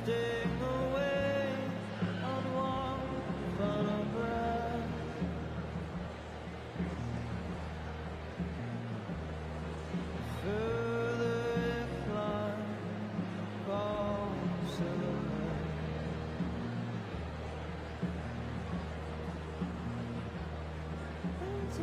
drifting away on one final breath. Further climb, falls away. And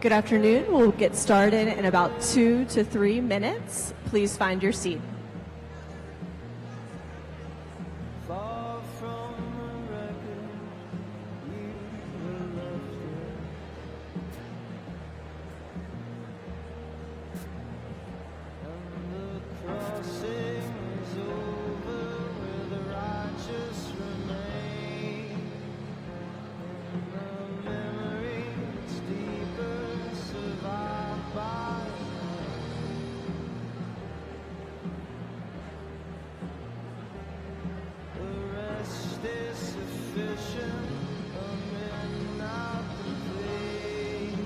Good afternoon. We'll get started in about 2 to 3 minutes. Please find your seat. far from the record you left here. And the crossing is over where the righteous remain. In the memory it's deeper, survived by the rest is sufficient, a midnight complete.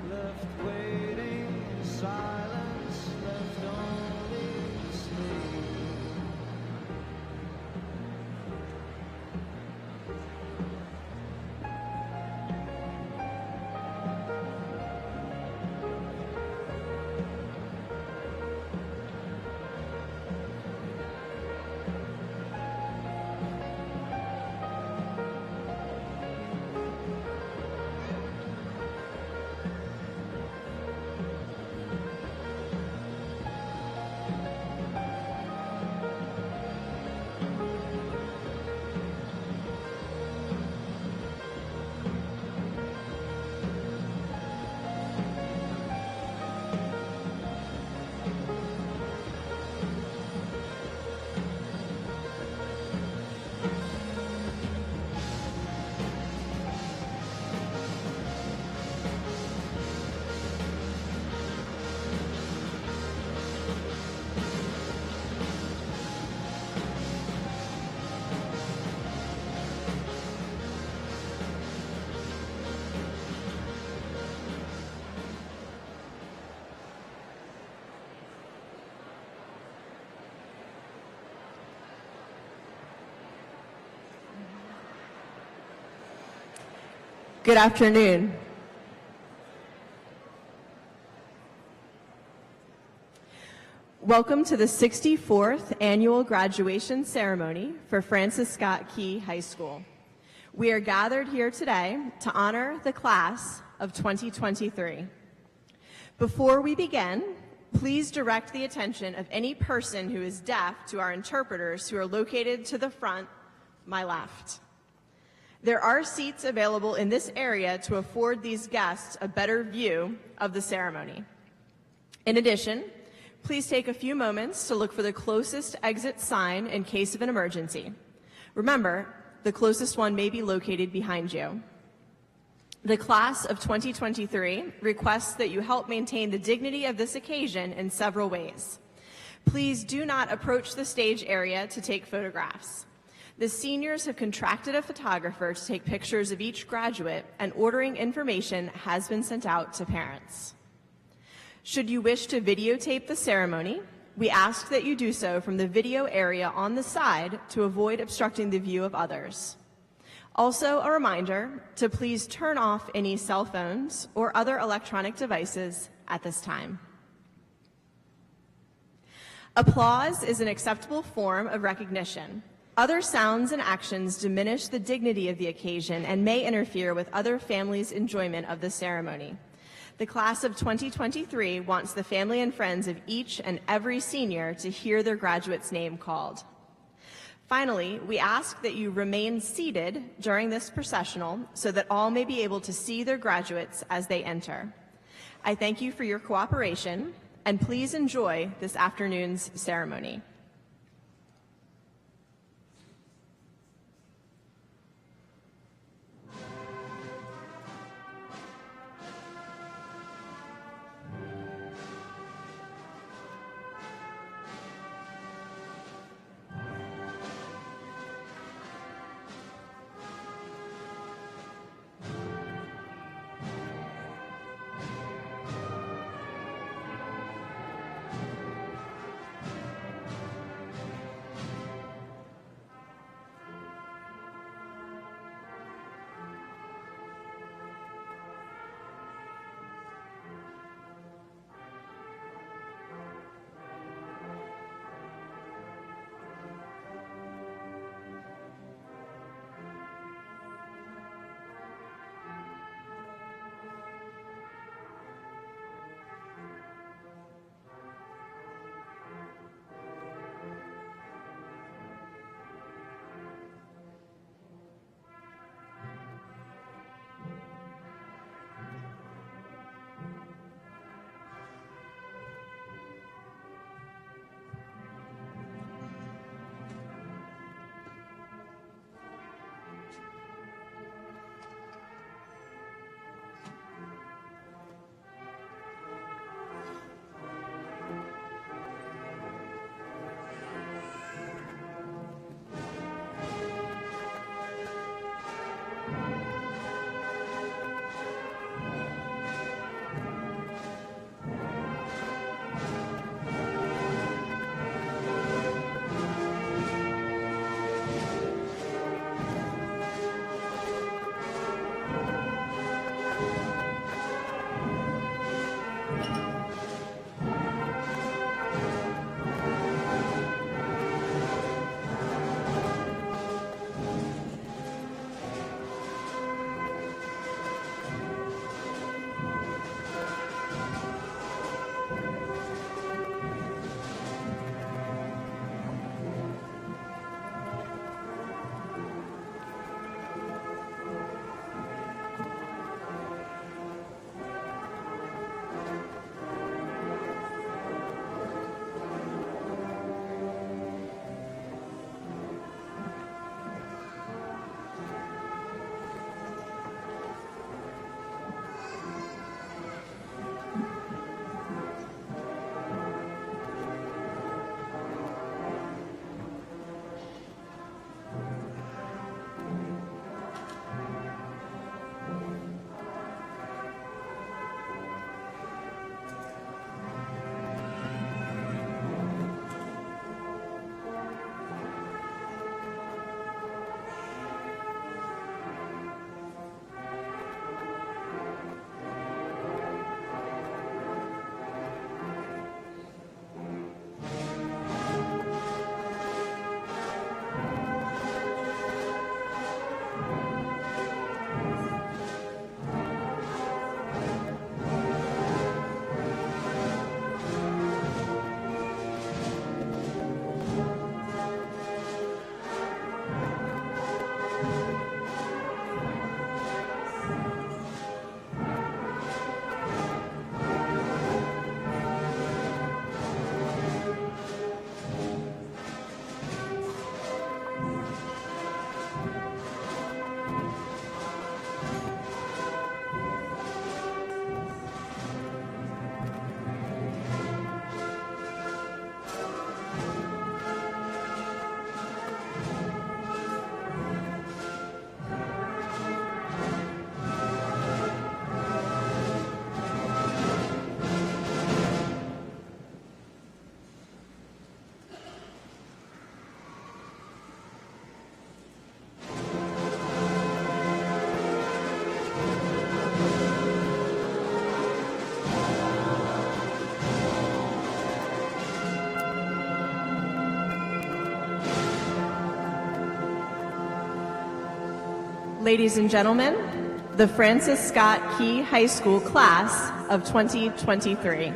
Left waiting in silence, left only to sleep. Good afternoon. Welcome to the 64th Annual Graduation Ceremony for Francis Scott Key High School. We are gathered here today to honor the class of 2023. Before we begin, please direct the attention of any person who is deaf to our interpreters who are located to the front, my left. There are seats available in this area to afford these guests a better view of the ceremony. In addition, please take a few moments to look for the closest exit sign in case of an emergency. Remember, the closest one may be located behind you. The class of 2023 requests that you help maintain the dignity of this occasion in several ways. Please do not approach the stage area to take photographs. The seniors have contracted a photographer to take pictures of each graduate, and ordering information has been sent out to parents. Should you wish to videotape the ceremony, we ask that you do so from the video area on the side to avoid obstructing the view of others. Also, a reminder to please turn off any cell phones or other electronic devices at this time. Applause is an acceptable form of recognition. Other sounds and actions diminish the dignity of the occasion and may interfere with other families' enjoyment of the ceremony. The class of 2023 wants the family and friends of each and every senior to hear their graduate's name called. Finally, we ask that you remain seated during this processional so that all may be able to see their graduates as they enter. I thank you for your cooperation, and please enjoy this afternoon's ceremony. Ladies and gentlemen, the Francis Scott Key High School class of 2023.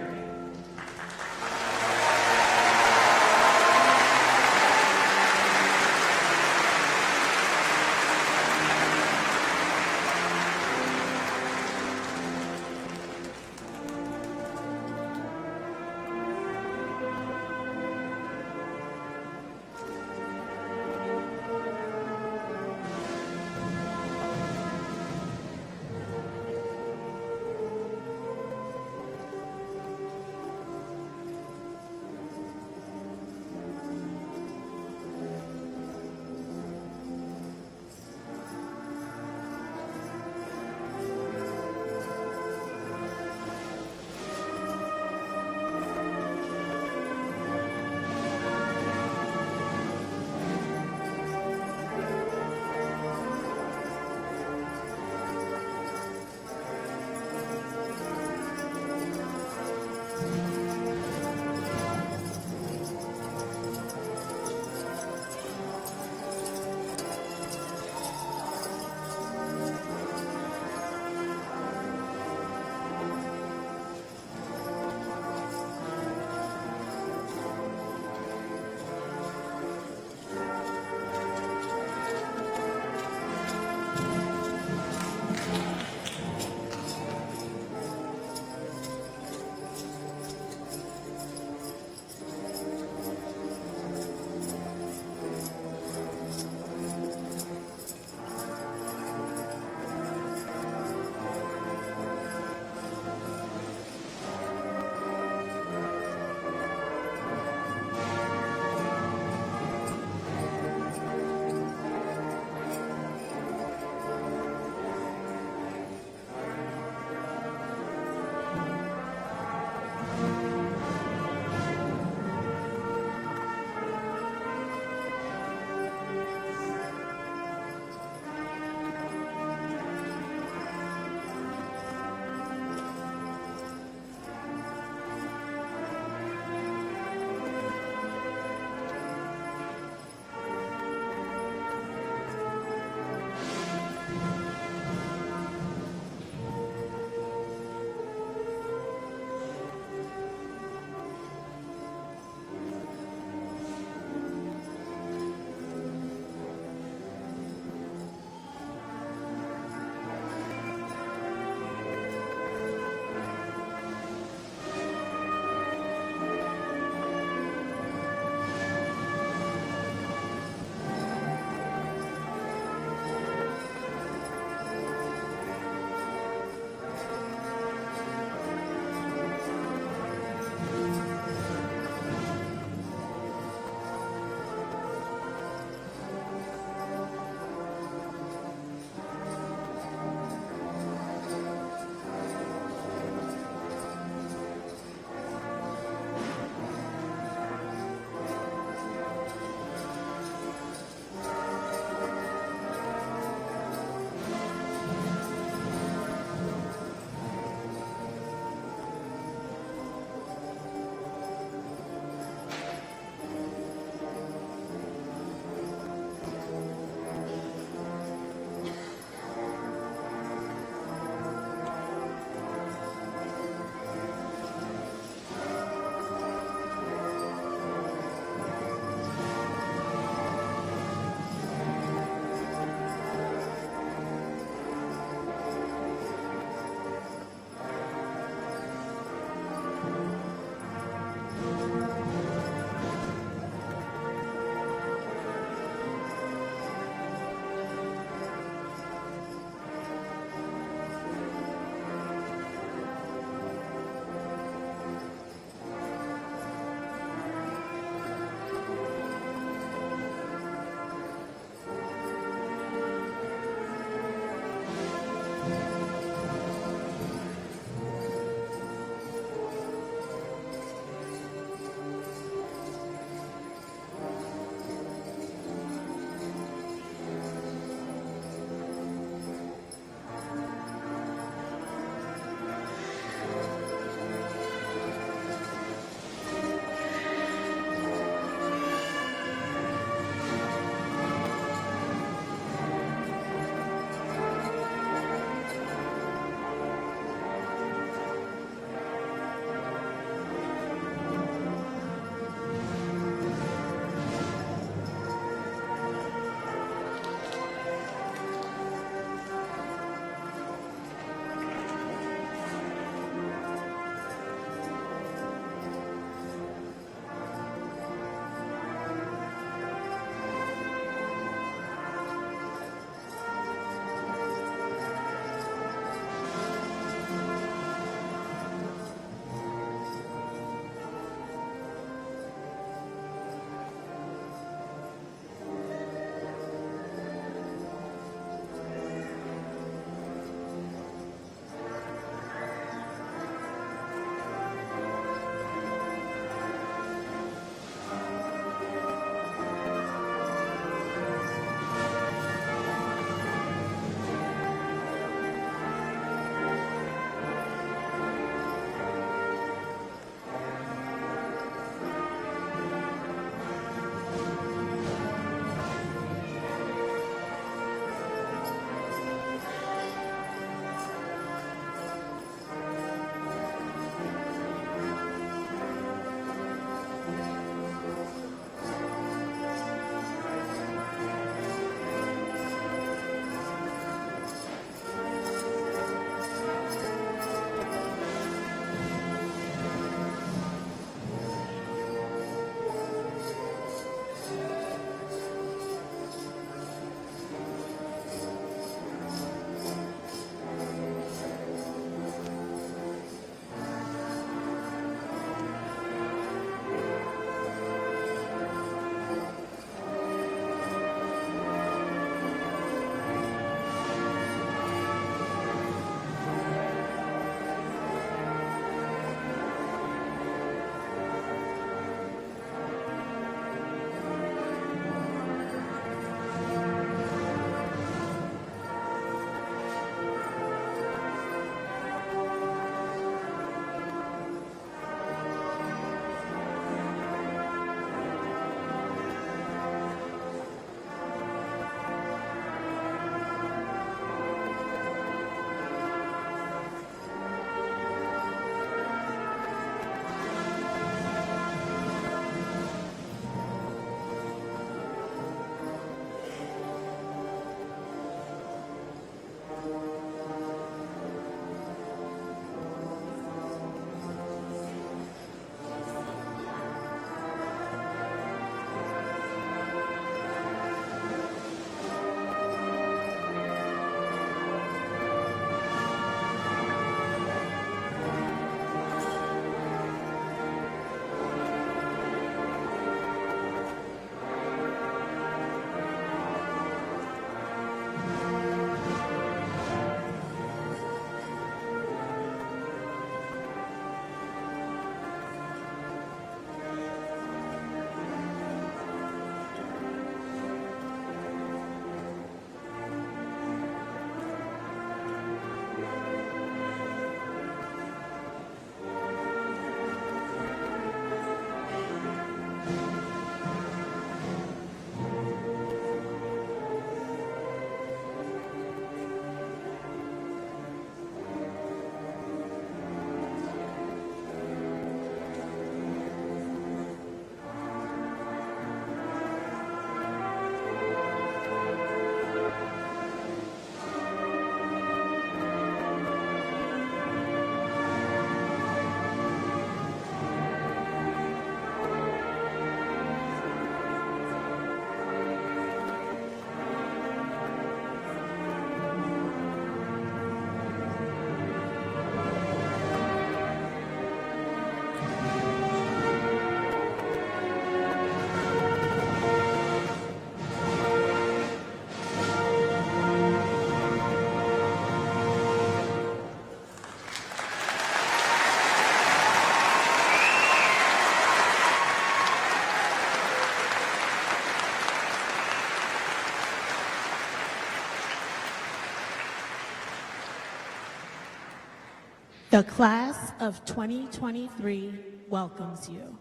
The class of 2023 welcomes you.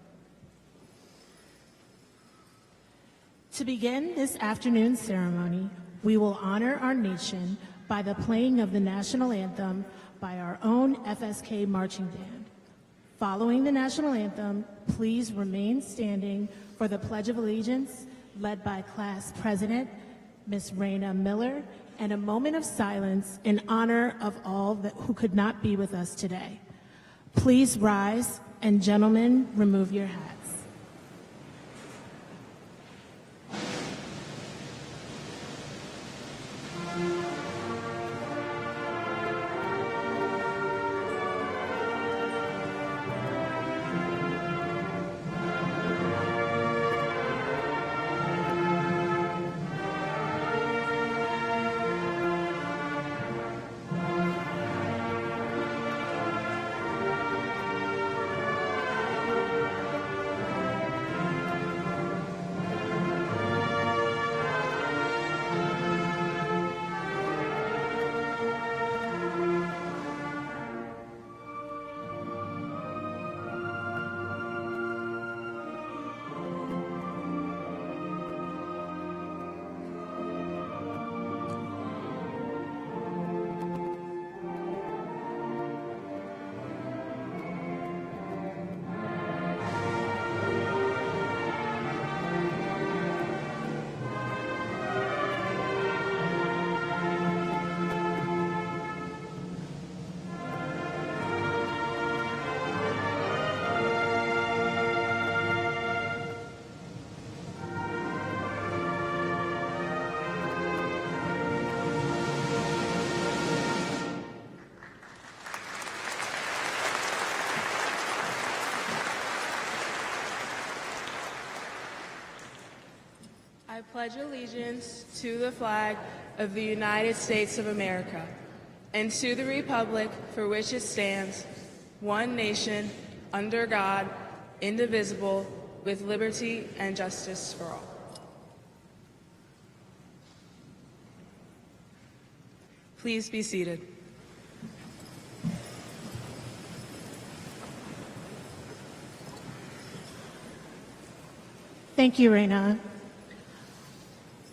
To begin this afternoon's ceremony, we will honor our nation by the playing of the national anthem by our own FSK marching band. Following the national anthem, please remain standing for the Pledge of Allegiance led by Class President, Ms. Raina Miller, and a moment of silence in honor of all who could not be with us today. Please rise, and gentlemen, remove your hats. I pledge allegiance to the flag of the United States of America and to the republic for which it stands, one nation, under God, indivisible, with liberty and justice for all. Please be seated. Thank you, Raina.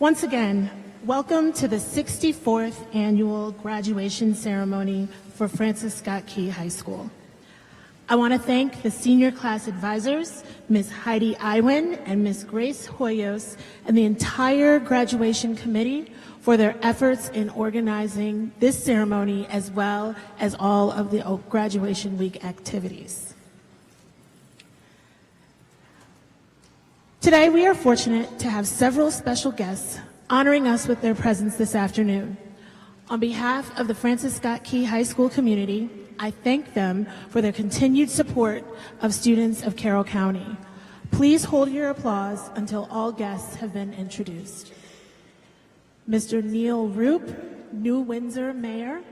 Once again, welcome to the 64th annual graduation ceremony for Francis Scott Key High School. I want to thank the senior class advisors, Ms. Heidi Iwin and Ms. Grace Hoyos, and the entire graduation committee for their efforts in organizing this ceremony as well as all of the graduation week activities. Today, we are fortunate to have several special guests honoring us with their presence this afternoon. On behalf of the Francis Scott Key High School community, I thank them for their continued support of students of Carroll County. Please hold your applause until all guests have been introduced. Mr. Neil Roop, New Windsor Mayor,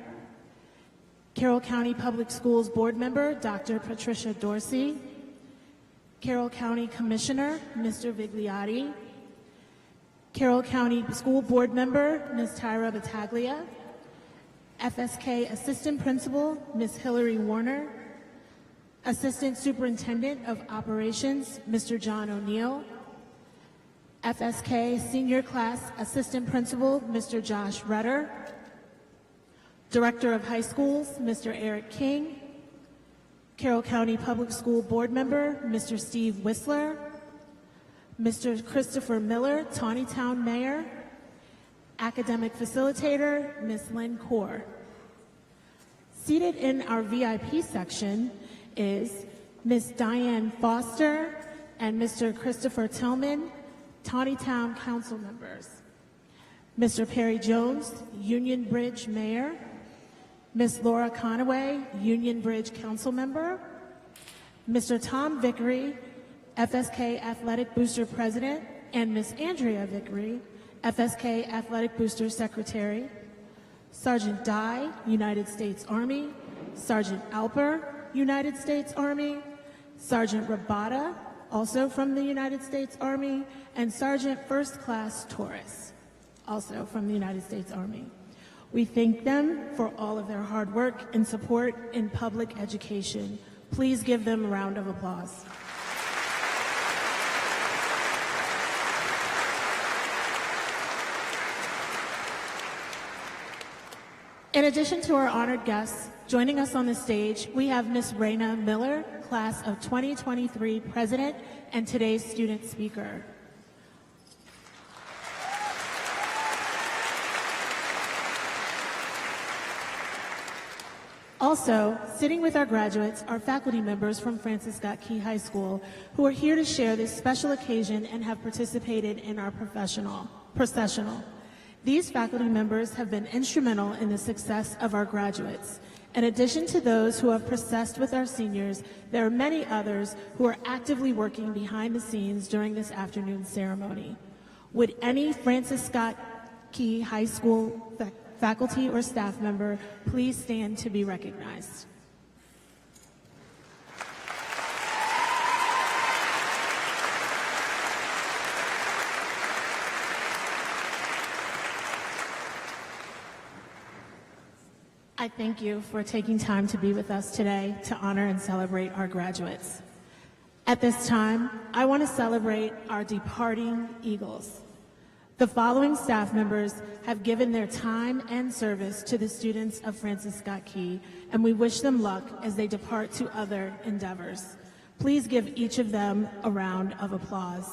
Carroll County Public Schools Board Member, Dr. Patricia Dorsey, Carroll County Commissioner, Mr. Vigliotti, Carroll County School Board Member, Ms. Tyra Battaglia, FSK Assistant Principal, Ms. Hillary Warner, Assistant Superintendent of Operations, Mr. John O'Neill, FSK Senior Class Assistant Principal, Mr. Josh Rutter, Director of High Schools, Mr. Eric King, Carroll County Public School Board Member, Mr. Steve Whistler, Mr. Christopher Miller, Tawnytown Mayor, Academic Facilitator, Ms. Lynn Kaur. Seated in our VIP section is Ms. Diane Foster and Mr. Christopher Tillman, Tawnytown Council members. Mr. Perry Jones, Union Bridge Mayor, Ms. Laura Conaway, Union Bridge Council Member, Mr. Tom Vickery, FSK Athletic Booster President, and Ms. Andrea Vickery, FSK Athletic Booster Secretary, Sergeant Dye, United States Army, Sergeant Alper, United States Army, Sergeant Rabata, also from the United States Army, and Sergeant First Class Torres, also from the United States Army. We thank them for all of their hard work and support in public education. Please give them a round of applause. In addition to our honored guests, joining us on the stage, we have Ms. Raina Miller, class of 2023 president and today's student speaker. Also, sitting with our graduates are faculty members from Francis Scott Key High School who are here to share this special occasion and have participated in our processional. These faculty members have been instrumental in the success of our graduates. In addition to those who have processed with our seniors, there are many others who are actively working behind the scenes during this afternoon's ceremony. Would any Francis Scott Key High School faculty or staff member please stand to be recognized? I thank you for taking time to be with us today to honor and celebrate our graduates. At this time, I want to celebrate our departing Eagles. The following staff members have given their time and service to the students of Francis Scott Key, and we wish them luck as they depart to other endeavors. Please give each of them a round of applause.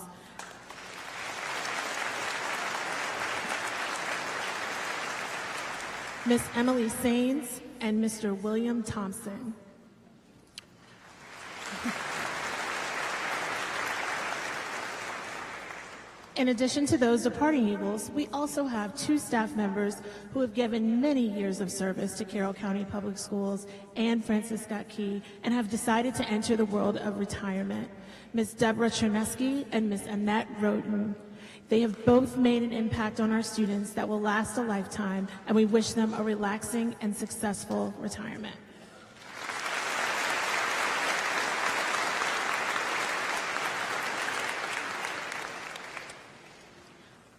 Ms. Emily Sains and Mr. William Thompson. In addition to those departing Eagles, we also have two staff members who have given many years of service to Carroll County Public Schools and Francis Scott Key and have decided to enter the world of retirement. Ms. Deborah Chernesky and Ms. Annette Roden. They have both made an impact on our students that will last a lifetime, and we wish them a relaxing and successful retirement.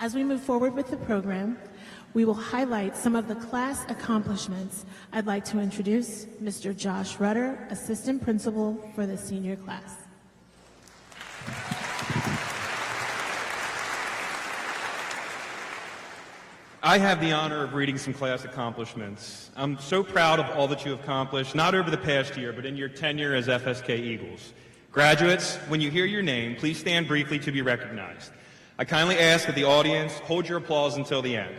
As we move forward with the program, we will highlight some of the class accomplishments. I'd like to introduce Mr. Josh Rudder, Assistant Principal for the senior class. I have the honor of reading some class accomplishments. I'm so proud of all that you have accomplished, not over the past year, but in your tenure as FSK Eagles. Graduates, when you hear your name, please stand briefly to be recognized. I kindly ask that the audience hold your applause until the end.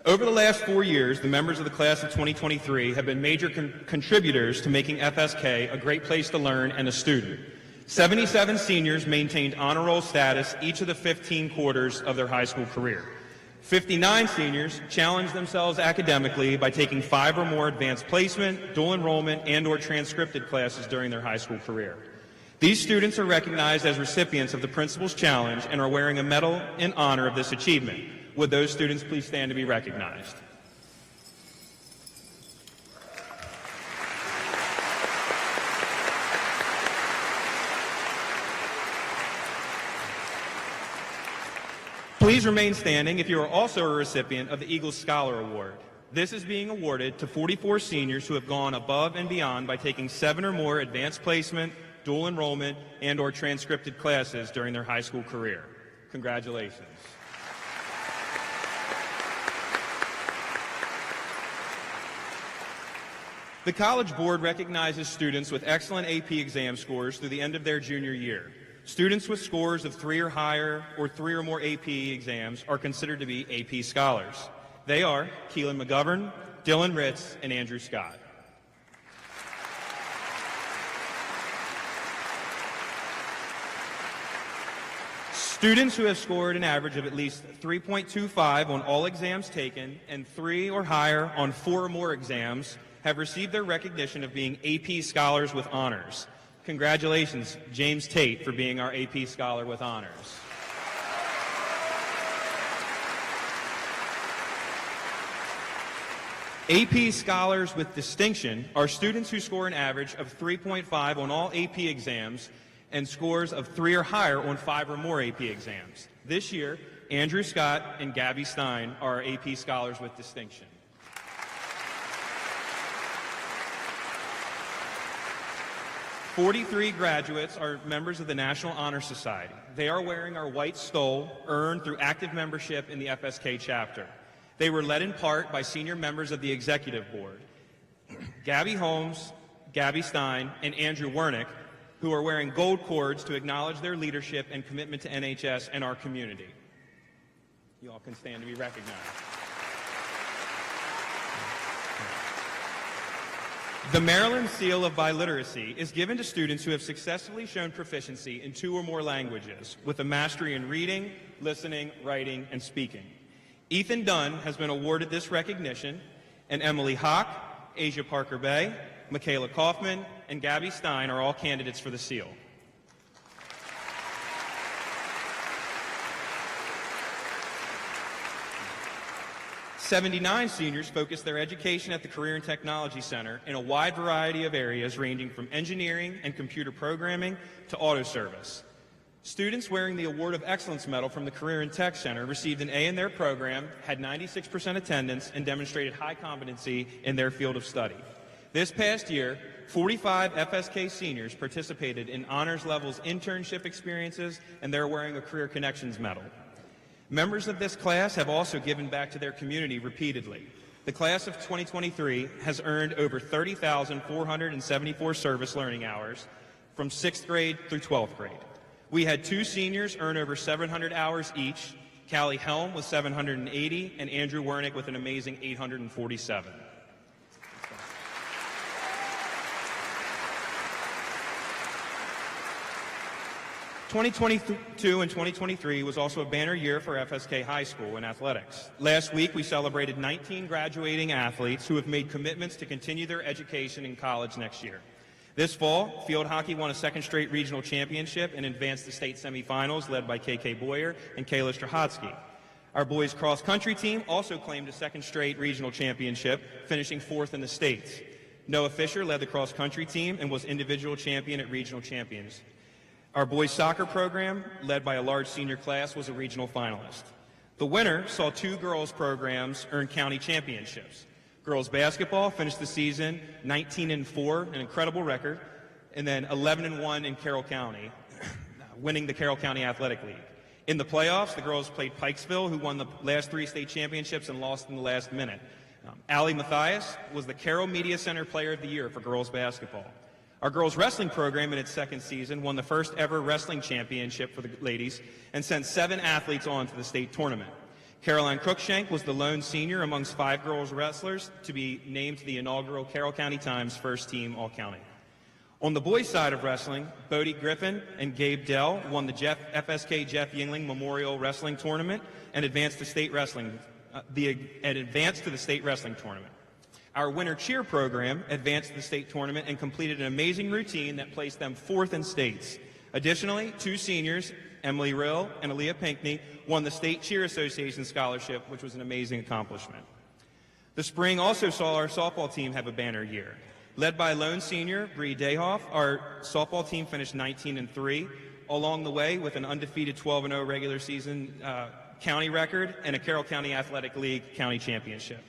Over the last 4 years, the members of the class of 2023 have been major contributors to making FSK a great place to learn and a student. 77 seniors maintained honor roll status each of the 15 quarters of their high school career. 59 seniors challenged themselves academically by taking 5 or more advanced placement, dual enrollment, and/or transcripted classes during their high school career. These students are recognized as recipients of the Principal's Challenge and are wearing a medal in honor of this achievement. Would those students please stand to be recognized? Please remain standing if you are also a recipient of the Eagles Scholar Award. This is being awarded to 44 seniors who have gone above and beyond by taking 7 or more advanced placement, dual enrollment, and/or transcripted classes during their high school career. Congratulations. The College Board recognizes students with excellent AP exam scores through the end of their junior year. Students with scores of 3 or higher or 3 or more AP exams are considered to be AP scholars. They are Keelan McGovern, Dylan Ritz, and Andrew Scott. Students who have scored an average of at least 3.25 on all exams taken and 3 or higher on 4 or more exams have received their recognition of being AP scholars with honors. Congratulations, James Tate, for being our AP Scholar with honors. AP Scholars with distinction are students who score an average of 3.5 on all AP exams and scores of 3 or higher on 5 or more AP exams. This year, Andrew Scott and Gabby Stein are our AP Scholars with distinction. 43 graduates are members of the National Honor Society. They are wearing our white stole earned through active membership in the FSK chapter. They were led in part by senior members of the Executive Board, Gabby Holmes, Gabby Stein, and Andrew Wernick, who are wearing gold cords to acknowledge their leadership and commitment to NHS and our community. You all can stand to be recognized. The Maryland Seal of Biliteracy is given to students who have successfully shown proficiency in 2 or more languages, with a mastery in reading, listening, writing, and speaking. Ethan Dunn has been awarded this recognition, and Emily Hawk, Asia Parker Bay, Michaela Kaufman, and Gabby Stein are all candidates for the seal. "79 seniors focus their education at the Career and Technology Center in a wide variety of areas ranging from engineering and computer programming to auto service. Students wearing the Award of Excellence Medal from the Career and Tech Center received an A in their program, had 96% attendance, and demonstrated high competency in their field of study. This past year, 45 FSK seniors participated in honors levels internship experiences, and they're wearing a Career Connections Medal. Members of this class have also given back to their community repeatedly. The class of 2023 has earned over 30,474 service learning hours from 6th grade through 12th grade. We had 2 seniors earn over 700 hours each, Callie Helm with 780 and Andrew Wernick with an amazing 847. "2022 and 2023 was also a banner year for FSK High School in athletics. Last week, we celebrated 19 graduating athletes who have made commitments to continue their education in college next year. This fall, field hockey won a 2nd straight regional championship and advanced to state semifinals, led by KK Boyer and Kayla Strahotsky. Our boys cross country team also claimed a 2nd straight regional championship, finishing 4th in the states. Noah Fisher led the cross country team and was individual champion at regional champions. Our boys soccer program, led by a large senior class, was a regional finalist. The winner saw 2 girls programs earn county championships. Girls basketball finished the season 19-4, an incredible record, and then 11-1 in Carroll County, winning the Carroll County Athletic League. In the playoffs, the girls played Pikesville, who won the last 3 state championships and lost in the last minute. Allie Mathias was the Carroll Media Center Player of the Year for girls basketball. Our girls wrestling program in its 2nd season won the first ever wrestling championship for the ladies and sent 7 athletes on to the state tournament. Caroline Cruikshank was the lone senior amongst 5 girls wrestlers to be named to the inaugural Carroll County Times First Team All-County. On the boys' side of wrestling, Bodie Griffin and Gabe Dell won the FSK Jeff Yingling Memorial Wrestling Tournament and advanced to the state wrestling tournament. Our winter cheer program advanced to the state tournament and completed an amazing routine that placed them 4th in states. Additionally, 2 seniors, Emily Rill and Aaliyah Pinkney, won the State Cheer Association Scholarship, which was an amazing accomplishment. The spring also saw our softball team have a banner year. Led by lone senior Bree Dayhoff, our softball team finished 19-3, along the way with an undefeated 12-0 regular season county record and a Carroll County Athletic League county championship.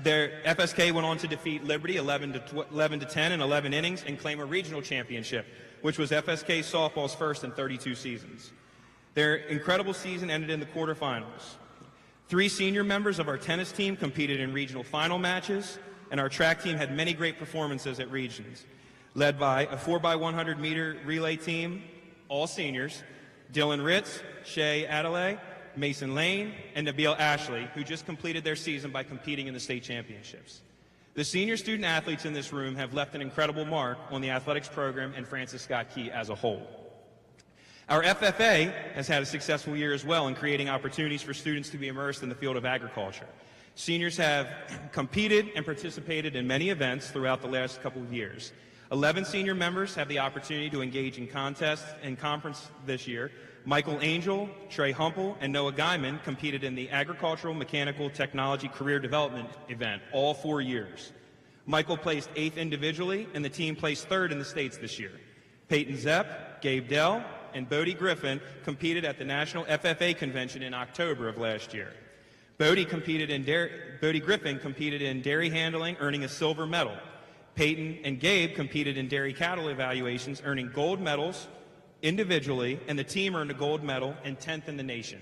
Their FSK went on to defeat Liberty 11-10 in 11 innings and claim a regional championship, which was FSK softball's first in 32 seasons. Their incredible season ended in the quarterfinals. 3 senior members of our tennis team competed in regional final matches, and our track team had many great performances at regions, led by a 4x100 meter relay team, all seniors, Dylan Ritz, Shay Adelaide, Mason Lane, and Nabil Ashley, who just completed their season by competing in the state championships. The senior student athletes in this room have left an incredible mark on the athletics program and Francis Scott Key as a whole. Our FFA has had a successful year as well in creating opportunities for students to be immersed in the field of agriculture. Seniors have competed and participated in many events throughout the last couple of years. 11 senior members have the opportunity to engage in contests and conference this year. Michael Angel, Trey Humple, and Noah Guyman competed in the Agricultural Mechanical Technology Career Development event all 4 years. Michael placed 8th individually, and the team placed 3rd in the states this year. Peyton Zepp, Gabe Dell, and Bodie Griffin competed at the National FFA Convention in October of last year. Bodie Griffin competed in dairy handling, earning a silver medal. Peyton and Gabe competed in dairy cattle evaluations, earning gold medals individually, and the team earned a gold medal and 10th in the nation.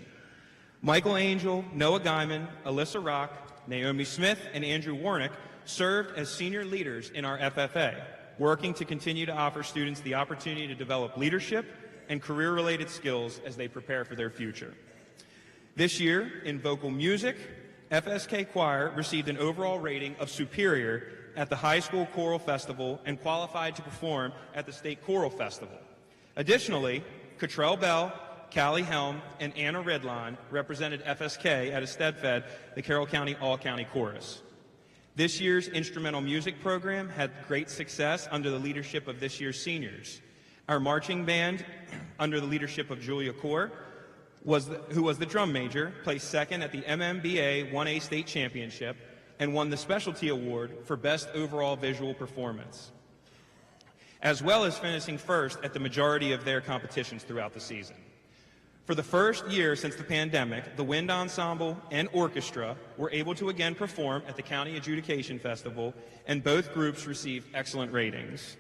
Michael Angel, Noah Guyman, Alyssa Rock, Naomi Smith, and Andrew Warnick served as senior leaders in our FFA, working to continue to offer students the opportunity to develop leadership and career-related skills as they prepare for their future. This year, in vocal music, FSK Choir received an overall rating of superior at the High School Choral Festival and qualified to perform at the State Choral Festival. Additionally, Cottrell Bell, Callie Helm, and Anna Redline represented FSK at Estedfed, the Carroll County All-County Chorus. This year's instrumental music program had great success under the leadership of this year's seniors. Our marching band, under the leadership of Julia Kaur, who was the drum major, placed second at the MMBA 1A State Championship and won the Specialty Award for Best Overall Visual Performance, as well as finishing first at the majority of their competitions throughout the season. For the first year since the pandemic, the Wind Ensemble and Orchestra were able to again perform at the County Adjudication Festival, and both groups received excellent ratings.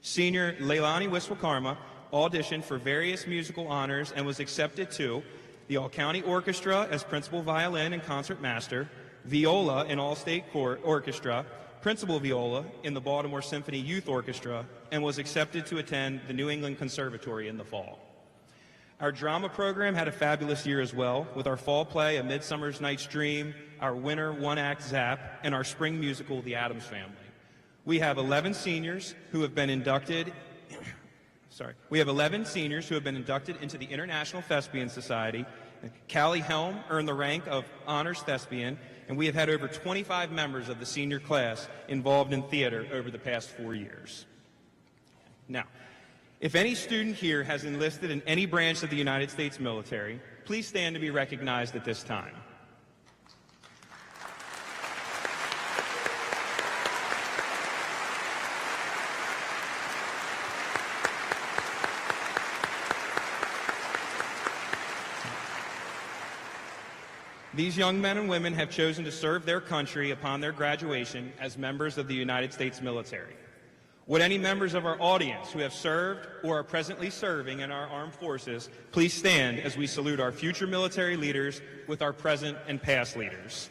Senior Leilani Wiswakarma auditioned for various musical honors and was accepted to the All-County Orchestra as Principal Violin and Concert Master, Viola in All-State Orchestra, Principal Viola in the Baltimore Symphony Youth Orchestra, and was accepted to attend the New England Conservatory in the fall. Our drama program had a fabulous year as well, with our fall play, A Midsummer's Night's Dream, our winter one-act Zap, and our spring musical, The Addams Family. We have 11 seniors who have been inducted into the International Thespian Society. Callie Helm earned the rank of Honors Thespian, and we have had over 25 members of the senior class involved in theater over the past 4 years. Now, if any student here has enlisted in any branch of the United States military, please stand to be recognized at this time. These young men and women have chosen to serve their country upon their graduation as members of the United States military. Would any members of our audience who have served or are presently serving in our armed forces please stand as we salute our future military leaders with our present and past leaders.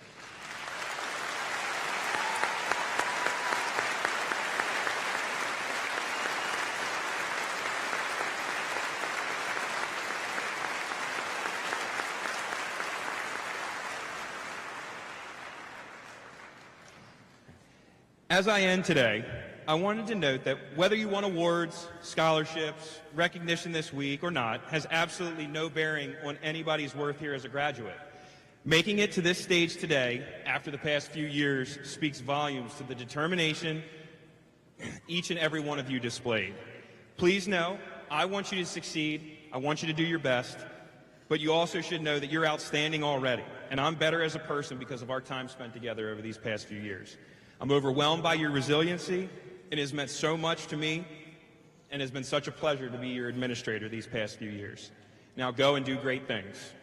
As I end today, I wanted to note that whether you won awards, scholarships, recognition this week or not has absolutely no bearing on anybody's worth here as a graduate. Making it to this stage today, after the past few years, speaks volumes to the determination each and every one of you displayed. Please know, I want you to succeed, I want you to do your best, but you also should know that you're outstanding already, and I'm better as a person because of our time spent together over these past few years. I'm overwhelmed by your resiliency. It has meant so much to me, and has been such a pleasure to be your administrator these past few years. Now go and do great things.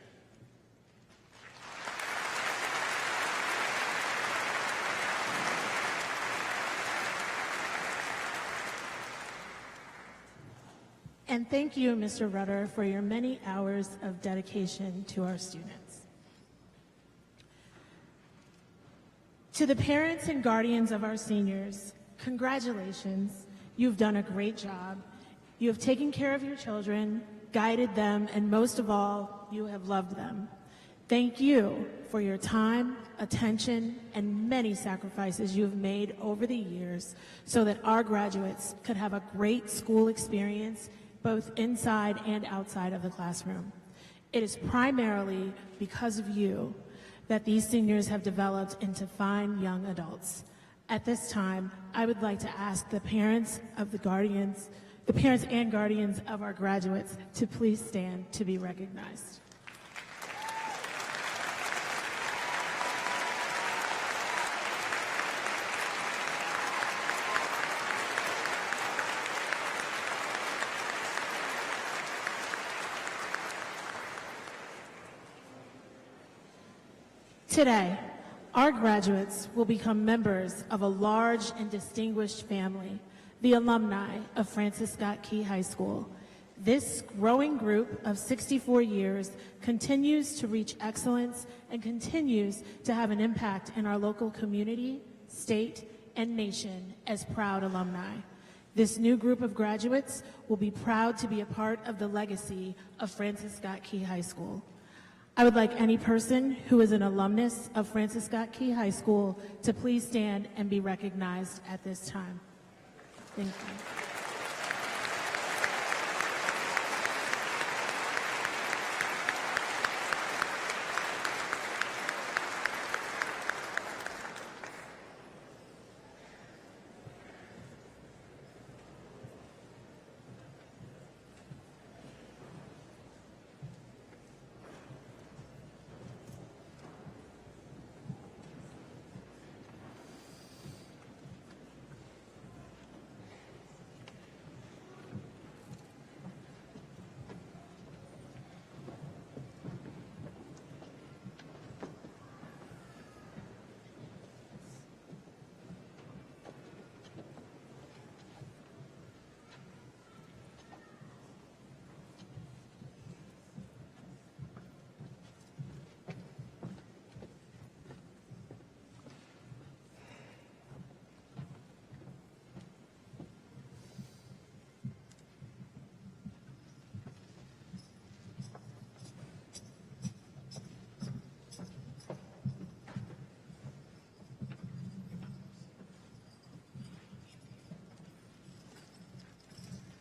And thank you, Mr. Rudder, for your many hours of dedication to our students. To the parents and guardians of our seniors, congratulations. You've done a great job. You have taken care of your children, guided them, and most of all, you have loved them. Thank you for your time, attention, and many sacrifices you have made over the years so that our graduates could have a great school experience both inside and outside of the classroom. It is primarily because of you that these seniors have developed into fine young adults. At this time, I would like to ask the parents and guardians of our graduates to please stand to be recognized. Today, Our graduates will become members of a large and distinguished family, the alumni of Francis Scott Key High School. This growing group of 64 years continues to reach excellence and continues to have an impact in our local community, state, and nation as proud alumni. This new group of graduates will be proud to be a part of the legacy of Francis Scott Key High School. I would like any person who is an alumnus of Francis Scott Key High School to please stand and be recognized at this time. Thank you.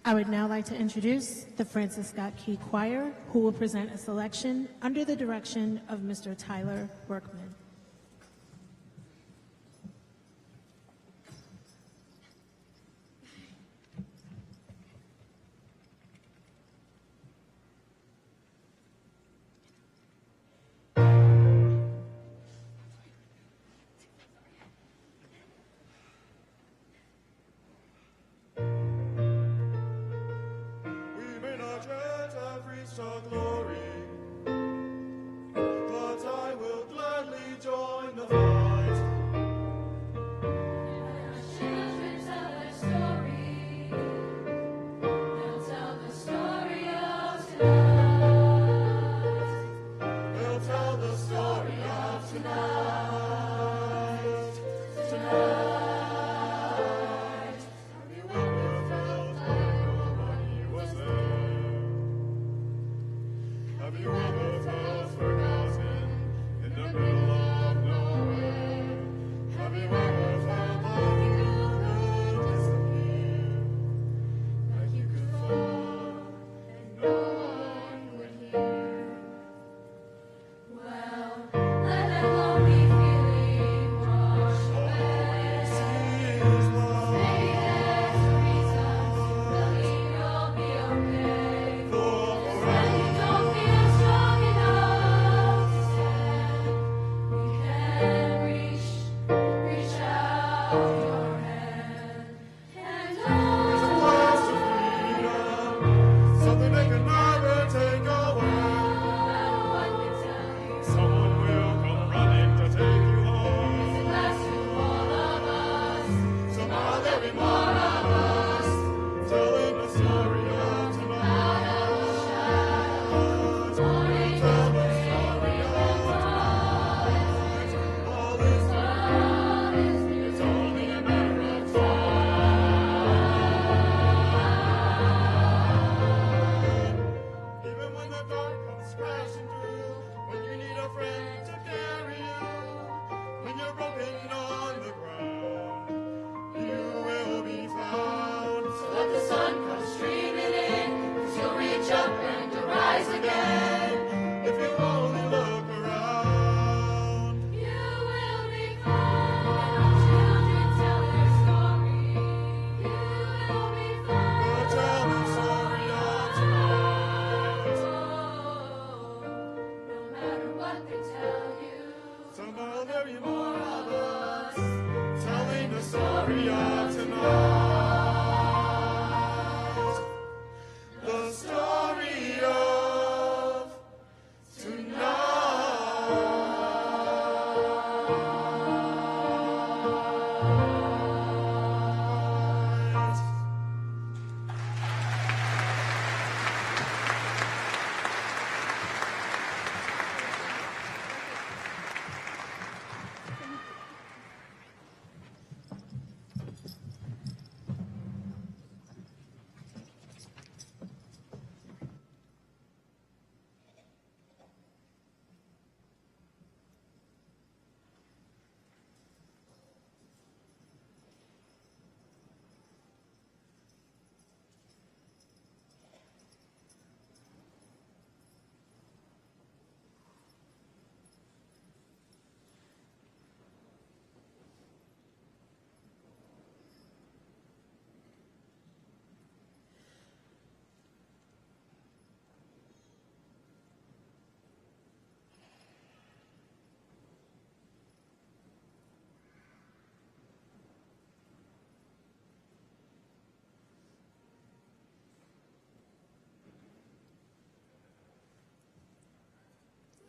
I would now like to introduce the Francis Scott Key Choir, who will present a selection under the direction of Mr. Tyler Workman. Glory, but I will gladly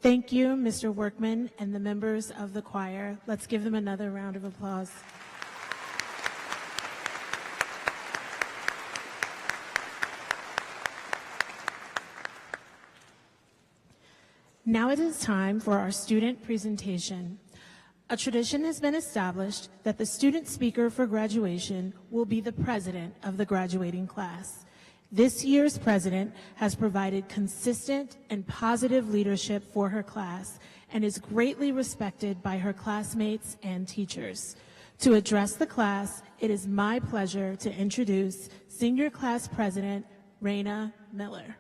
Thank you, Mr. Workman and the members of the choir. Let's give them another round of applause. Now it is time for our student presentation. A tradition has been established that the student speaker for graduation will be the president of the graduating class. This year's president has provided consistent and positive leadership for her class and is greatly respected by her classmates and teachers. To address the class, it is my pleasure to introduce Senior Class President Raina Miller.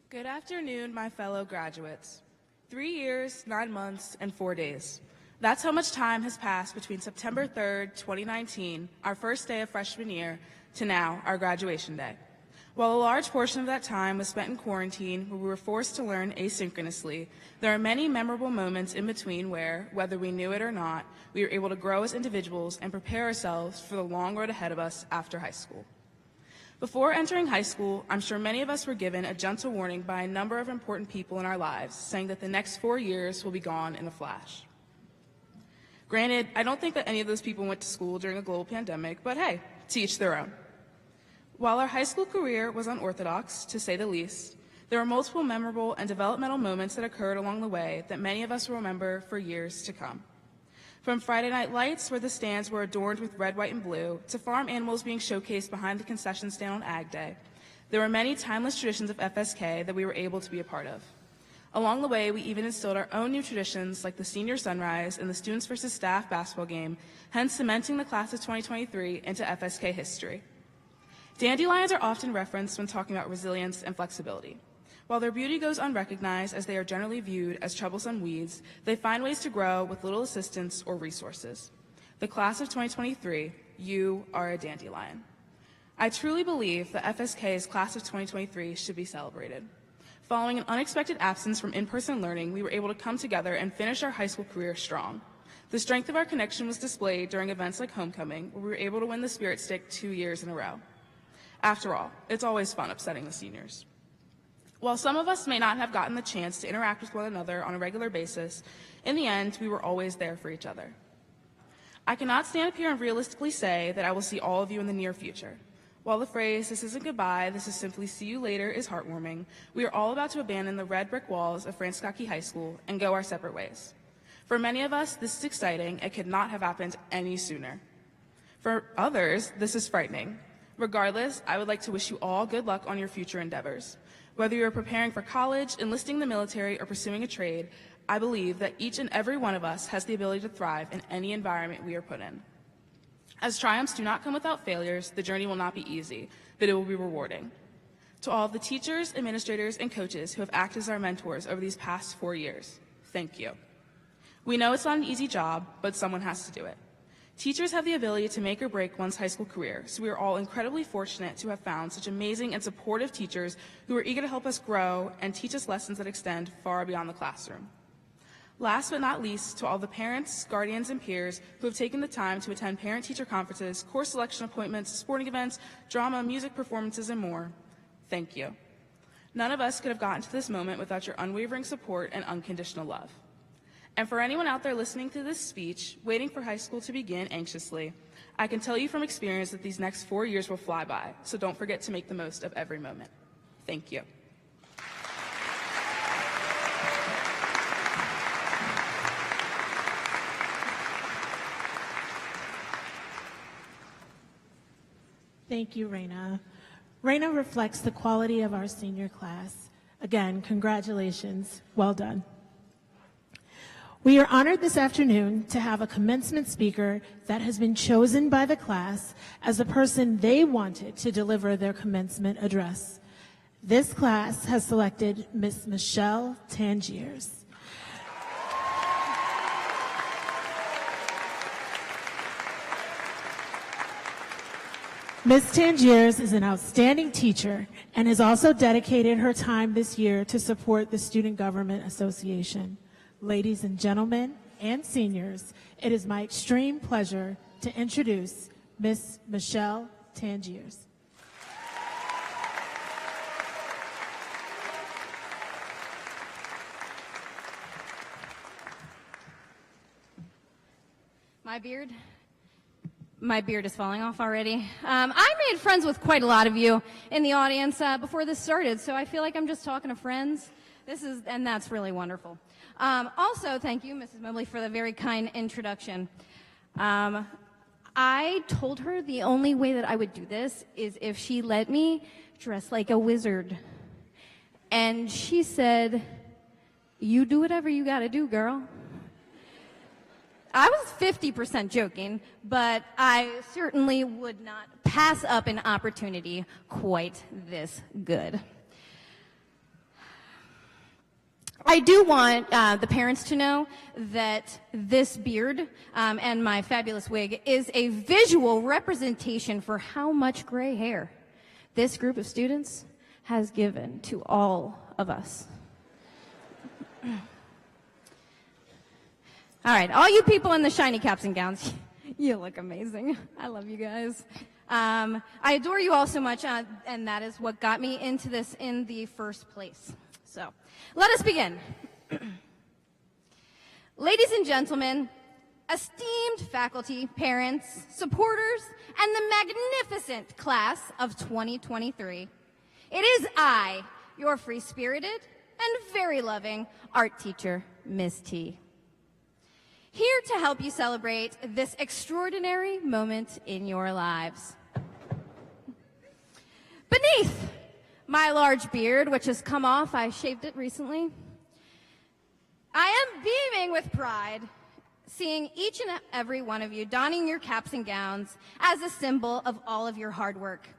Good afternoon, my fellow graduates. 3 years, 9 months, and 4 days. That's how much time has passed between September 3rd, 2019, our first day of freshman year, to now, our graduation day. While a large portion of that time was spent in quarantine, where we were forced to learn asynchronously, there are many memorable moments in between where, whether we knew it or not, we were able to grow as individuals and prepare ourselves for the long road ahead of us after high school. Before entering high school, I'm sure many of us were given a gentle warning by a number of important people in our lives, saying that the next 4 years will be gone in a flash. Granted, I don't think that any of those people went to school during a global pandemic, but hey, to each their own. While our high school career was unorthodox, to say the least, there were multiple memorable and developmental moments that occurred along the way that many of us will remember for years to come. From Friday night lights, where the stands were adorned with red, white, and blue, to farm animals being showcased behind the concession stand on Ag Day, there were many timeless traditions of FSK that we were able to be a part of. Along the way, we even instilled our own new traditions like the senior sunrise and the students versus staff basketball game, hence cementing the class of 2023 into FSK history. Dandelions are often referenced when talking about resilience and flexibility. While their beauty goes unrecognized as they are generally viewed as troublesome weeds, they find ways to grow with little assistance or resources. The class of 2023, you are a dandelion. I truly believe that FSK's class of 2023 should be celebrated. Following an unexpected absence from in-person learning, we were able to come together and finish our high school career strong. The strength of our connection was displayed during events like homecoming, where we were able to win the Spirit Stick 2 years in a row. After all, it's always fun upsetting the seniors. While some of us may not have gotten the chance to interact with one another on a regular basis, in the end, we were always there for each other. I cannot stand up here and realistically say that I will see all of you in the near future. While the phrase, "this isn't goodbye, this is simply see you later," is heartwarming, we are all about to abandon the red brick walls of Francis Scott Key High School and go our separate ways. For many of us, this is exciting. It could not have happened any sooner. For others, this is frightening. Regardless, I would like to wish you all good luck on your future endeavors. Whether you are preparing for college, enlisting the military, or pursuing a trade, I believe that each and every one of us has the ability to thrive in any environment we are put in. As triumphs do not come without failures, the journey will not be easy, but it will be rewarding. To all of the teachers, administrators, and coaches who have acted as our mentors over these past 4 years, thank you. We know it's not an easy job, but someone has to do it. Teachers have the ability to make or break one's high school career, so we are all incredibly fortunate to have found such amazing and supportive teachers who are eager to help us grow and teach us lessons that extend far beyond the classroom. Last but not least, to all the parents, guardians, and peers who have taken the time to attend parent-teacher conferences, course selection appointments, sporting events, drama, music performances, and more, thank you. None of us could have gotten to this moment without your unwavering support and unconditional love. And for anyone out there listening to this speech, waiting for high school to begin anxiously, I can tell you from experience that these next 4 years will fly by, so don't forget to make the most of every moment. Thank you. Thank you, Raina. Raina reflects the quality of our senior class. Again, congratulations. Well done. We are honored this afternoon to have a commencement speaker that has been chosen by the class as the person they wanted to deliver their commencement address. This class has selected Ms. Michelle Tangiers. Ms. Tangiers is an outstanding teacher and has also dedicated her time this year to support the Student Government Association. Ladies and gentlemen, and seniors, it is my extreme pleasure to introduce Miss Michelle Tangiers. My beard is falling off already. I made friends with quite a lot of you in the audience before this started, so I feel like I'm just talking to friends. And that's really wonderful. Also, thank you, Mrs. Mobley, for the very kind introduction. I told her the only way that I would do this is if she let me dress like a wizard. And she said, "You do whatever you gotta do, girl." I was 50% joking, but I certainly would not pass up an opportunity quite this good. I do want the parents to know that this beard and my fabulous wig is a visual representation for how much gray hair this group of students has given to all of us. All right, all you people in the shiny caps and gowns, you look amazing. I love you guys. I adore you all so much, and that is what got me into this in the first place. So, let us begin. Ladies and gentlemen, esteemed faculty, parents, supporters, and the magnificent class of 2023, it is I, your free-spirited and very loving art teacher, Miss T, here to help you celebrate this extraordinary moment in your lives. Beneath my large beard, which has come off, I shaved it recently, I am beaming with pride, seeing each and every one of you donning your caps and gowns as a symbol of all of your hard work.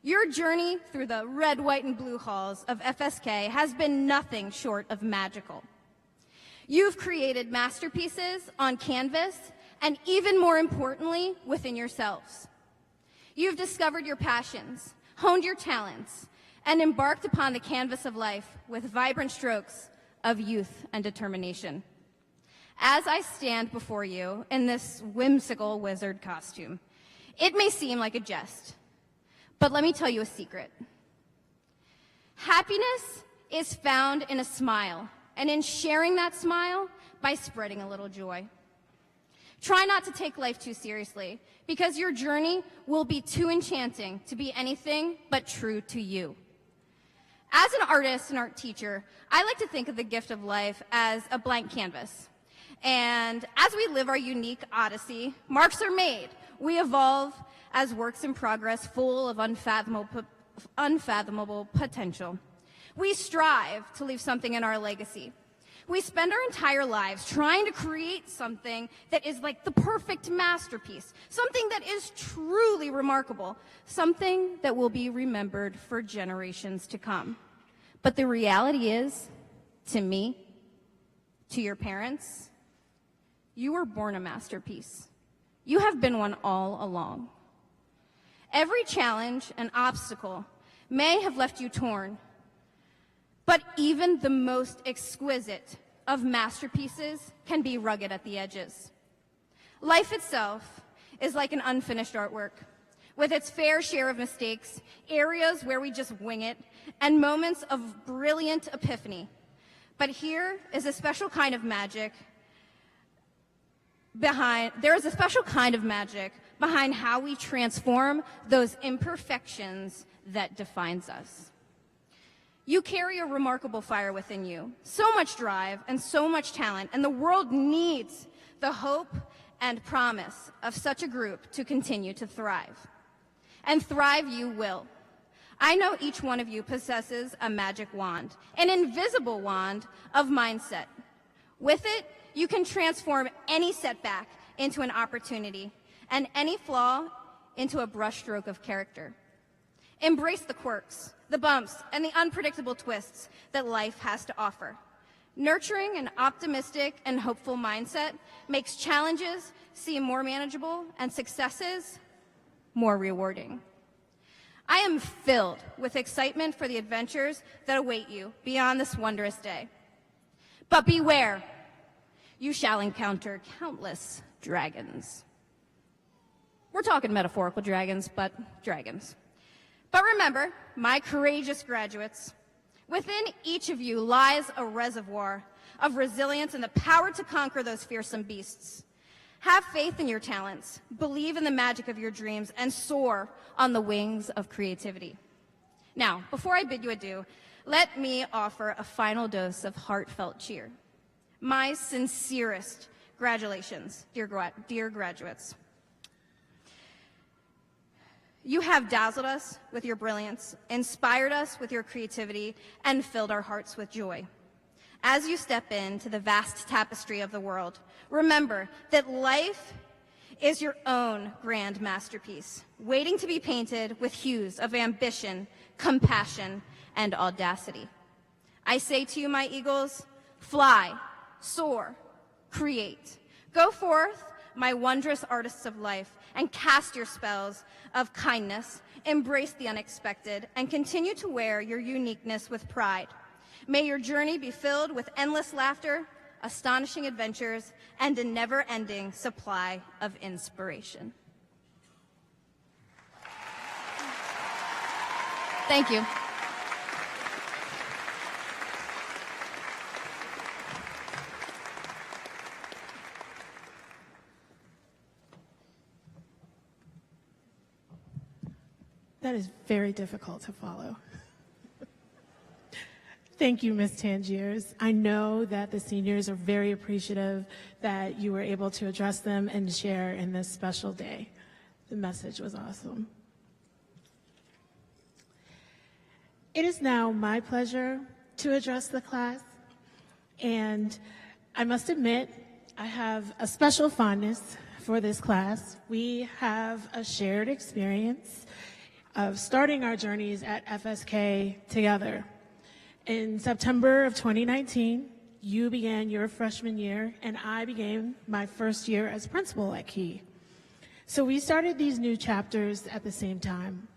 Your journey through the red, white, and blue halls of FSK has been nothing short of magical. You've created masterpieces on canvas and, even more importantly, within yourselves. You've discovered your passions, honed your talents, and embarked upon the canvas of life with vibrant strokes of youth and determination. As I stand before you in this whimsical wizard costume, it may seem like a jest, but let me tell you a secret. Happiness is found in a smile, and in sharing that smile by spreading a little joy. Try not to take life too seriously, because your journey will be too enchanting to be anything but true to you. As an artist and art teacher, I like to think of the gift of life as a blank canvas. And as we live our unique odyssey, marks are made. We evolve as works in progress full of unfathomable potential. We strive to leave something in our legacy. We spend our entire lives trying to create something that is like the perfect masterpiece, something that is truly remarkable, something that will be remembered for generations to come. But the reality is, to me, to your parents, you were born a masterpiece. You have been one all along. Every challenge and obstacle may have left you torn, but even the most exquisite of masterpieces can be rugged at the edges. Life itself is like an unfinished artwork, with its fair share of mistakes, areas where we just wing it, and moments of brilliant epiphany. But here is a special kind of magic behind how we transform those imperfections that defines us. You carry a remarkable fire within you, so much drive and so much talent, and the world needs the hope and promise of such a group to continue to thrive. And thrive you will. I know each one of you possesses a magic wand, an invisible wand of mindset. With it, you can transform any setback into an opportunity, and any flaw into a brushstroke of character. Embrace the quirks, the bumps, and the unpredictable twists that life has to offer. Nurturing an optimistic and hopeful mindset makes challenges seem more manageable and successes more rewarding. I am filled with excitement for the adventures that await you beyond this wondrous day. But beware, you shall encounter countless dragons. We're talking metaphorical dragons, but dragons. But remember, my courageous graduates, within each of you lies a reservoir of resilience and the power to conquer those fearsome beasts. Have faith in your talents, believe in the magic of your dreams, and soar on the wings of creativity. Now, before I bid you adieu, let me offer a final dose of heartfelt cheer. My sincerest congratulations, dear graduates. You have dazzled us with your brilliance, inspired us with your creativity, and filled our hearts with joy. As you step into the vast tapestry of the world, remember that life is your own grand masterpiece, waiting to be painted with hues of ambition, compassion, and audacity. I say to you, my eagles, fly, soar, create. Go forth, my wondrous artists of life, and cast your spells of kindness, embrace the unexpected, and continue to wear your uniqueness with pride. May your journey be filled with endless laughter, astonishing adventures, and a never-ending supply of inspiration. Thank you. That is very difficult to follow. Thank you, Ms. Tangiers. I know that the seniors are very appreciative that you were able to address them and share in this special day. The message was awesome. It is now my pleasure to address the class, and I must admit, I have a special fondness for this class. We have a shared experience of starting our journeys at FSK together. In September of 2019, you began your freshman year, and I began my first year as principal at Key. So we started these new chapters at the same time.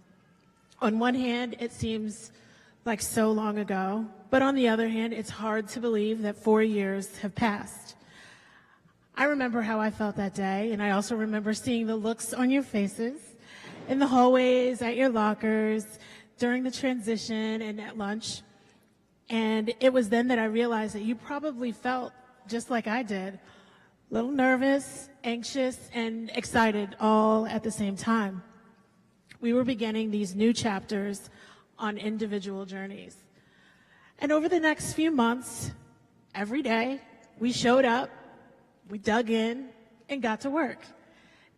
On one hand, it seems like so long ago, but on the other hand, it's hard to believe that 4 years have passed. I remember how I felt that day, and I also remember seeing the looks on your faces in the hallways, at your lockers, during the transition, and at lunch. And it was then that I realized that you probably felt just like I did, a little nervous, anxious, and excited all at the same time. We were beginning these new chapters on individual journeys. And over the next few months, every day, we showed up, we dug in, and got to work.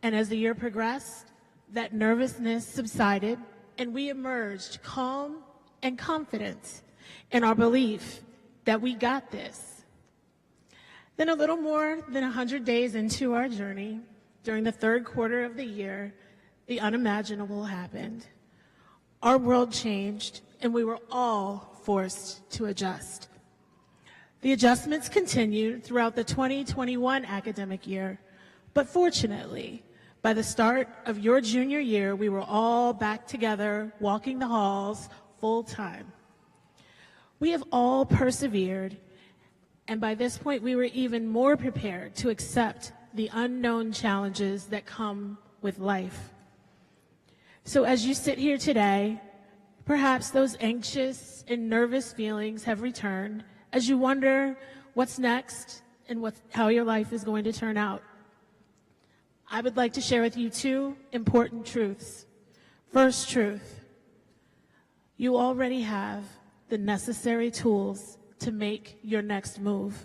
And as the year progressed, that nervousness subsided, and we emerged calm and confident in our belief that we got this. Then a little more than 100 days into our journey, during the third quarter of the year, the unimaginable happened. Our world changed, and we were all forced to adjust. The adjustments continued throughout the 2021 academic year, but fortunately, by the start of your junior year, we were all back together, walking the halls full time. We have all persevered, and by this point, we were even more prepared to accept the unknown challenges that come with life. So as you sit here today, perhaps those anxious and nervous feelings have returned as you wonder what's next and how your life is going to turn out. I would like to share with you two important truths. First truth, you already have the necessary tools to make your next move.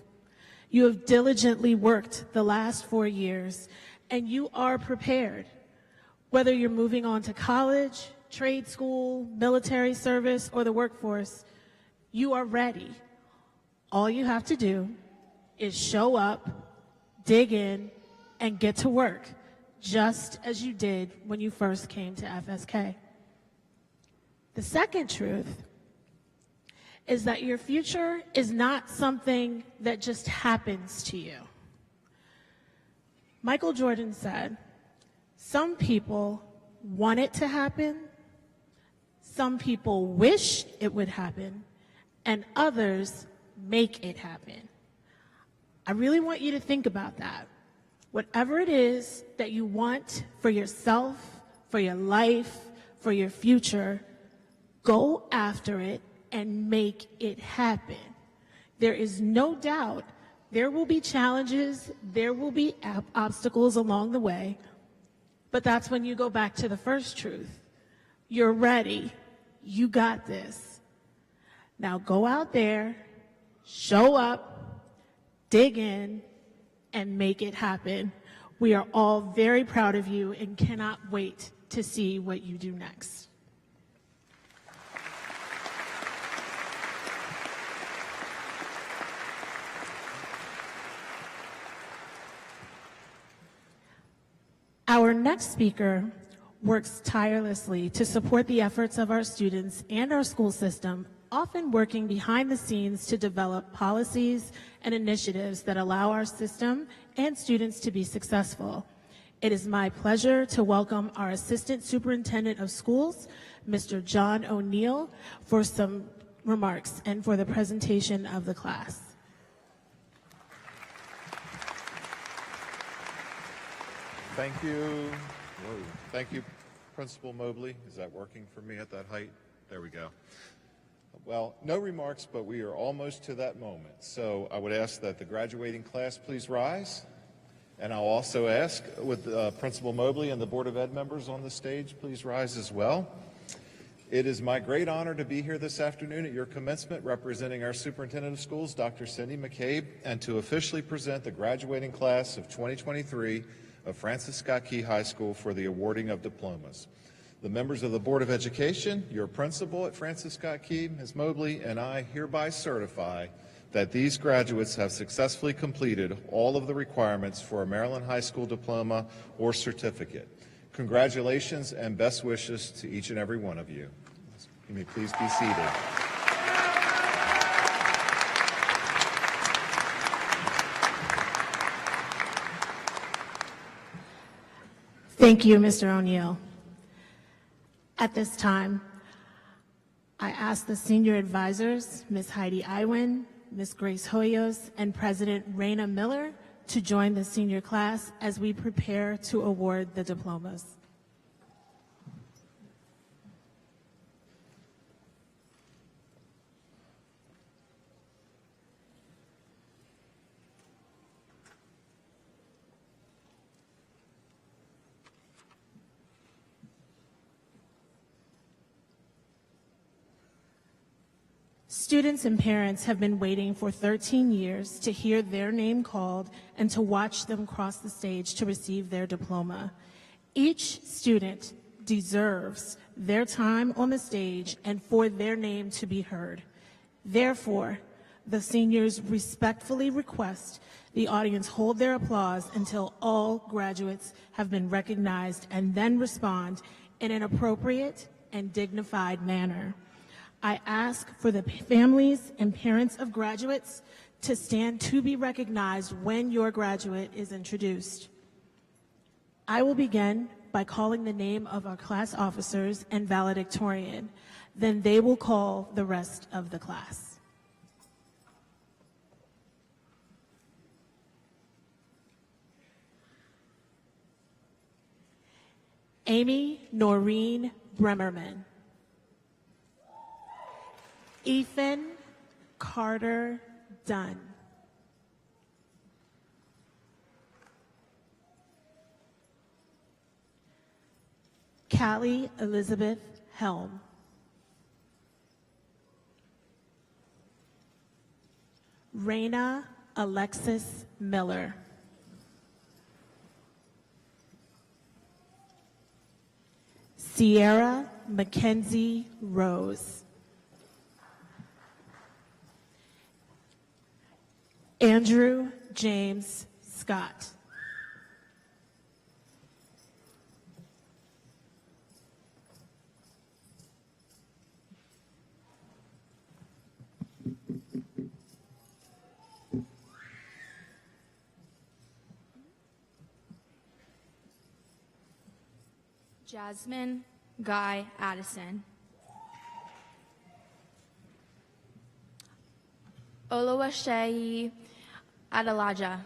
You have diligently worked the last 4 years, and you are prepared. Whether you're moving on to college, trade school, military service, or the workforce, you are ready. All you have to do is show up, dig in, and get to work, just as you did when you first came to FSK. The second truth is that your future is not something that just happens to you. Michael Jordan said, some people want it to happen, some people wish it would happen, and others make it happen. I really want you to think about that. Whatever it is that you want for yourself, for your life, for your future, go after it and make it happen. There is no doubt there will be challenges, there will be obstacles along the way, but that's when you go back to the first truth. You're ready. You got this. Now go out there, show up, dig in, and make it happen. We are all very proud of you and cannot wait to see what you do next. Our next speaker works tirelessly to support the efforts of our students and our school system, often working behind the scenes to develop policies and initiatives that allow our system and students to be successful. It is my pleasure to welcome our Assistant Superintendent of Schools, Mr. John O'Neill, for some remarks and for the presentation of the class. Thank you. Whoa. Thank you, Principal Mobley. Is that working for me at that height? There we go. Well, no remarks, but we are almost to that moment. So I would ask that the graduating class please rise. And I'll also ask with Principal Mobley and the Board of Ed members on the stage, please rise as well. It is my great honor to be here this afternoon at your commencement representing our Superintendent of Schools, Dr. Cindy McCabe, and to officially present the graduating class of 2023 of Francis Scott Key High School for the awarding of diplomas. The members of the Board of Education, your principal at Francis Scott Key, Ms. Mobley, and I hereby certify that these graduates have successfully completed all of the requirements for a Maryland High School diploma or certificate. Congratulations and best wishes to each and every one of you. You may please be seated. Thank you, Mr. O'Neill. At this time, I ask the senior advisors, Ms. Heidi Iwin, Ms. Grace Hoyos, and President Raina Miller to join the senior class as we prepare to award the diplomas. Students and parents have been waiting for 13 years to hear their name called and to watch them cross the stage to receive their diploma. Each student deserves their time on the stage and for their name to be heard. Therefore, the seniors respectfully request the audience hold their applause until all graduates have been recognized and then respond in an appropriate and dignified manner. I ask for the families and parents of graduates to stand to be recognized when your graduate is introduced. I will begin by calling the name of our class officers and valedictorian. Then they will call the rest of the class. Amy Noreen Bremerman. Ethan Carter Dunn. Callie Elizabeth Helm. Raina Alexis Miller. Sierra Mackenzie Rose. Andrew James Scott. Jasmine Guy Addison. Oluwaseyi Adelaja.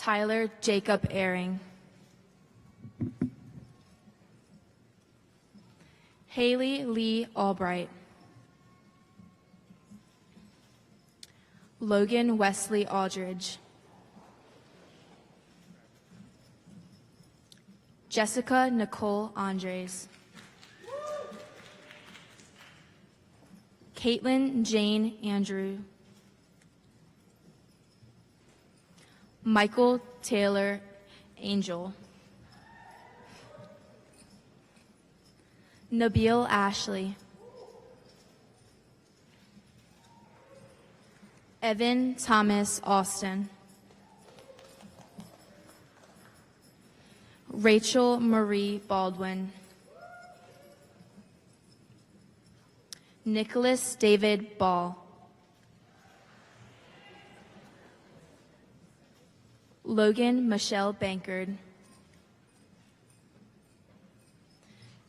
Tyler Jacob Ehring. Haley Lee Albright. Logan Wesley Aldridge. Jessica Nicole Andres. Caitlin Jane Andrew. Michael Taylor Angel. Nabil Ashley. Evan Thomas Austin. Rachel Marie Baldwin. Nicholas David Ball. Logan Michelle Bankard.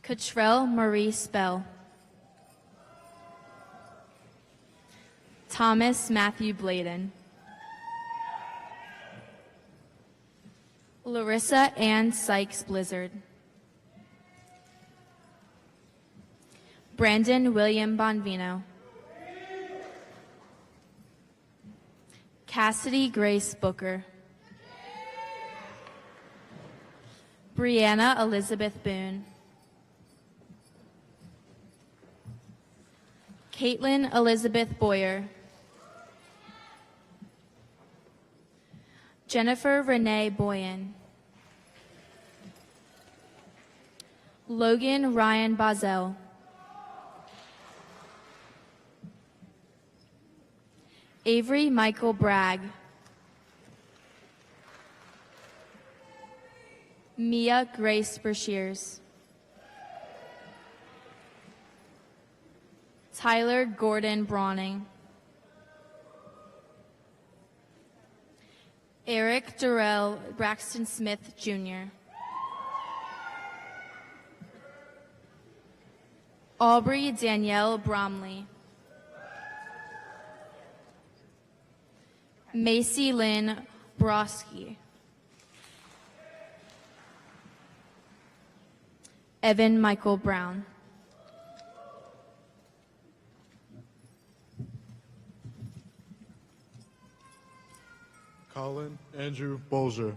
Cottrell Marie Spell. Thomas Matthew Bladen. Larissa Ann Sykes Blizzard. Brandon William Bonvino. Cassidy Grace Booker. Brianna Elizabeth Boone. Caitlin Elizabeth Boyer. Jennifer Renee Boyan. Logan Ryan Bazel. Avery Michael Bragg. Mia Grace Brashears. Tyler Gordon Brawning. Eric Durrell Braxton Smith, Jr. Aubrey Danielle Bromley. Macy Lynn Broski. Evan Michael Brown. Colin Andrew Bolger.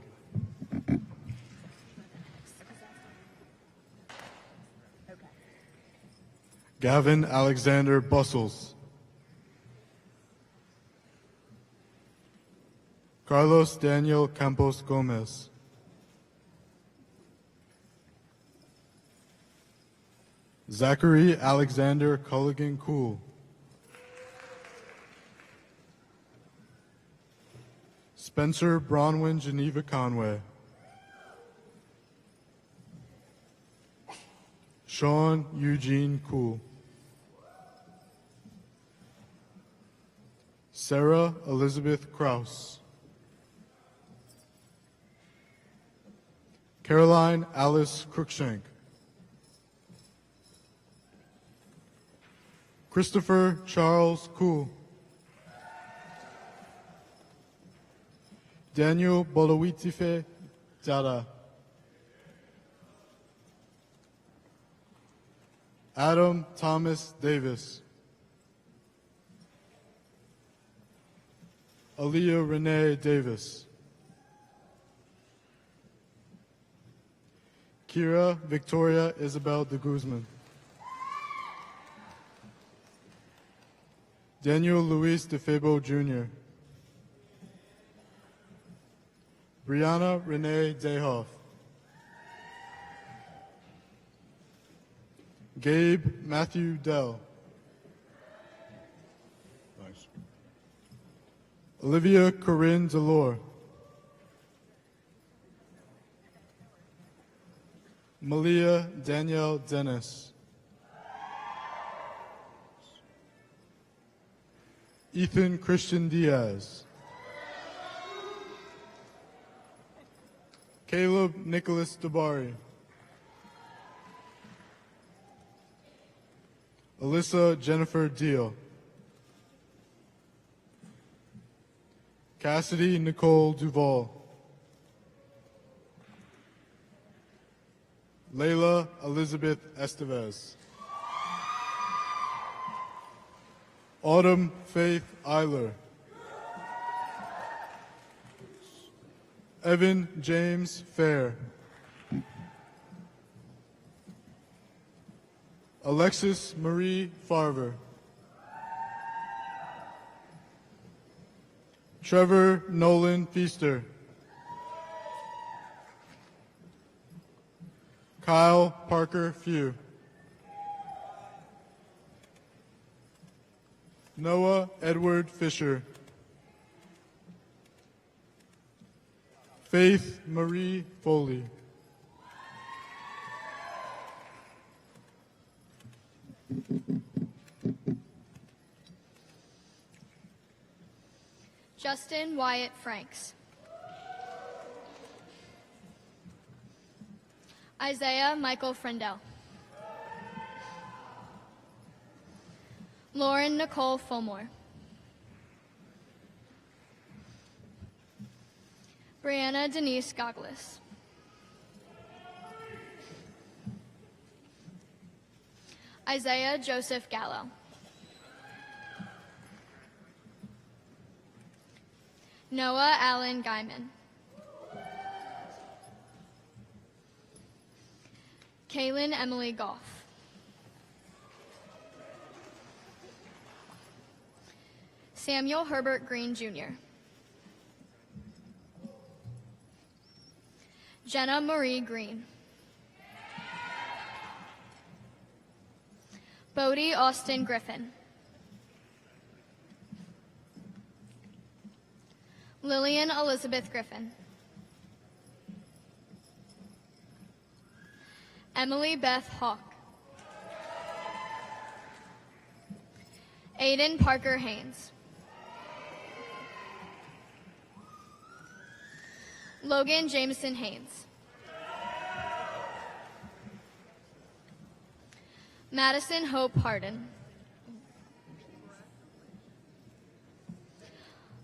Gavin Alexander Bustles. Carlos Daniel Campos Gomez. Zachary Alexander Culligan Cool. Spencer Bronwyn Geneva Conway. Sean Eugene Cool. Sarah Elizabeth Kraus. Caroline Alice Cruikshank. Christopher Charles Cool. Daniel Bolowitife Dada. Adam Thomas Davis. Aaliyah Renee Davis. Kira Victoria Isabel de Guzman. Daniel Luis DeFebo Jr. Brianna Renee Dehoff. Gabe Matthew Dell. Thanks. Olivia Corinne Delore. Malia Danielle Dennis. Ethan Christian Diaz. Caleb Nicholas Dabari. Alyssa Jennifer Deal. Cassidy Nicole Duval. Layla Elizabeth Estevez. Autumn Faith Eiler. Evan James Fair. Alexis Marie Farver. Trevor Nolan Feaster. Kyle Parker Few. Noah Edward Fisher. Faith Marie Foley. Justin Wyatt Franks. Isaiah Michael Frendell. Lauren Nicole Fulmore. Brianna Denise Goglis. Isaiah Joseph Gallo. Noah Allen Guyman. Kaylin Emily Goff. Samuel Herbert Green Jr. Jenna Marie Green. Bodie Austin Griffin. Lillian Elizabeth Griffin. Emily Beth Hawk. Aiden Parker Haynes. Logan Jameson Haynes. Madison Hope Harden.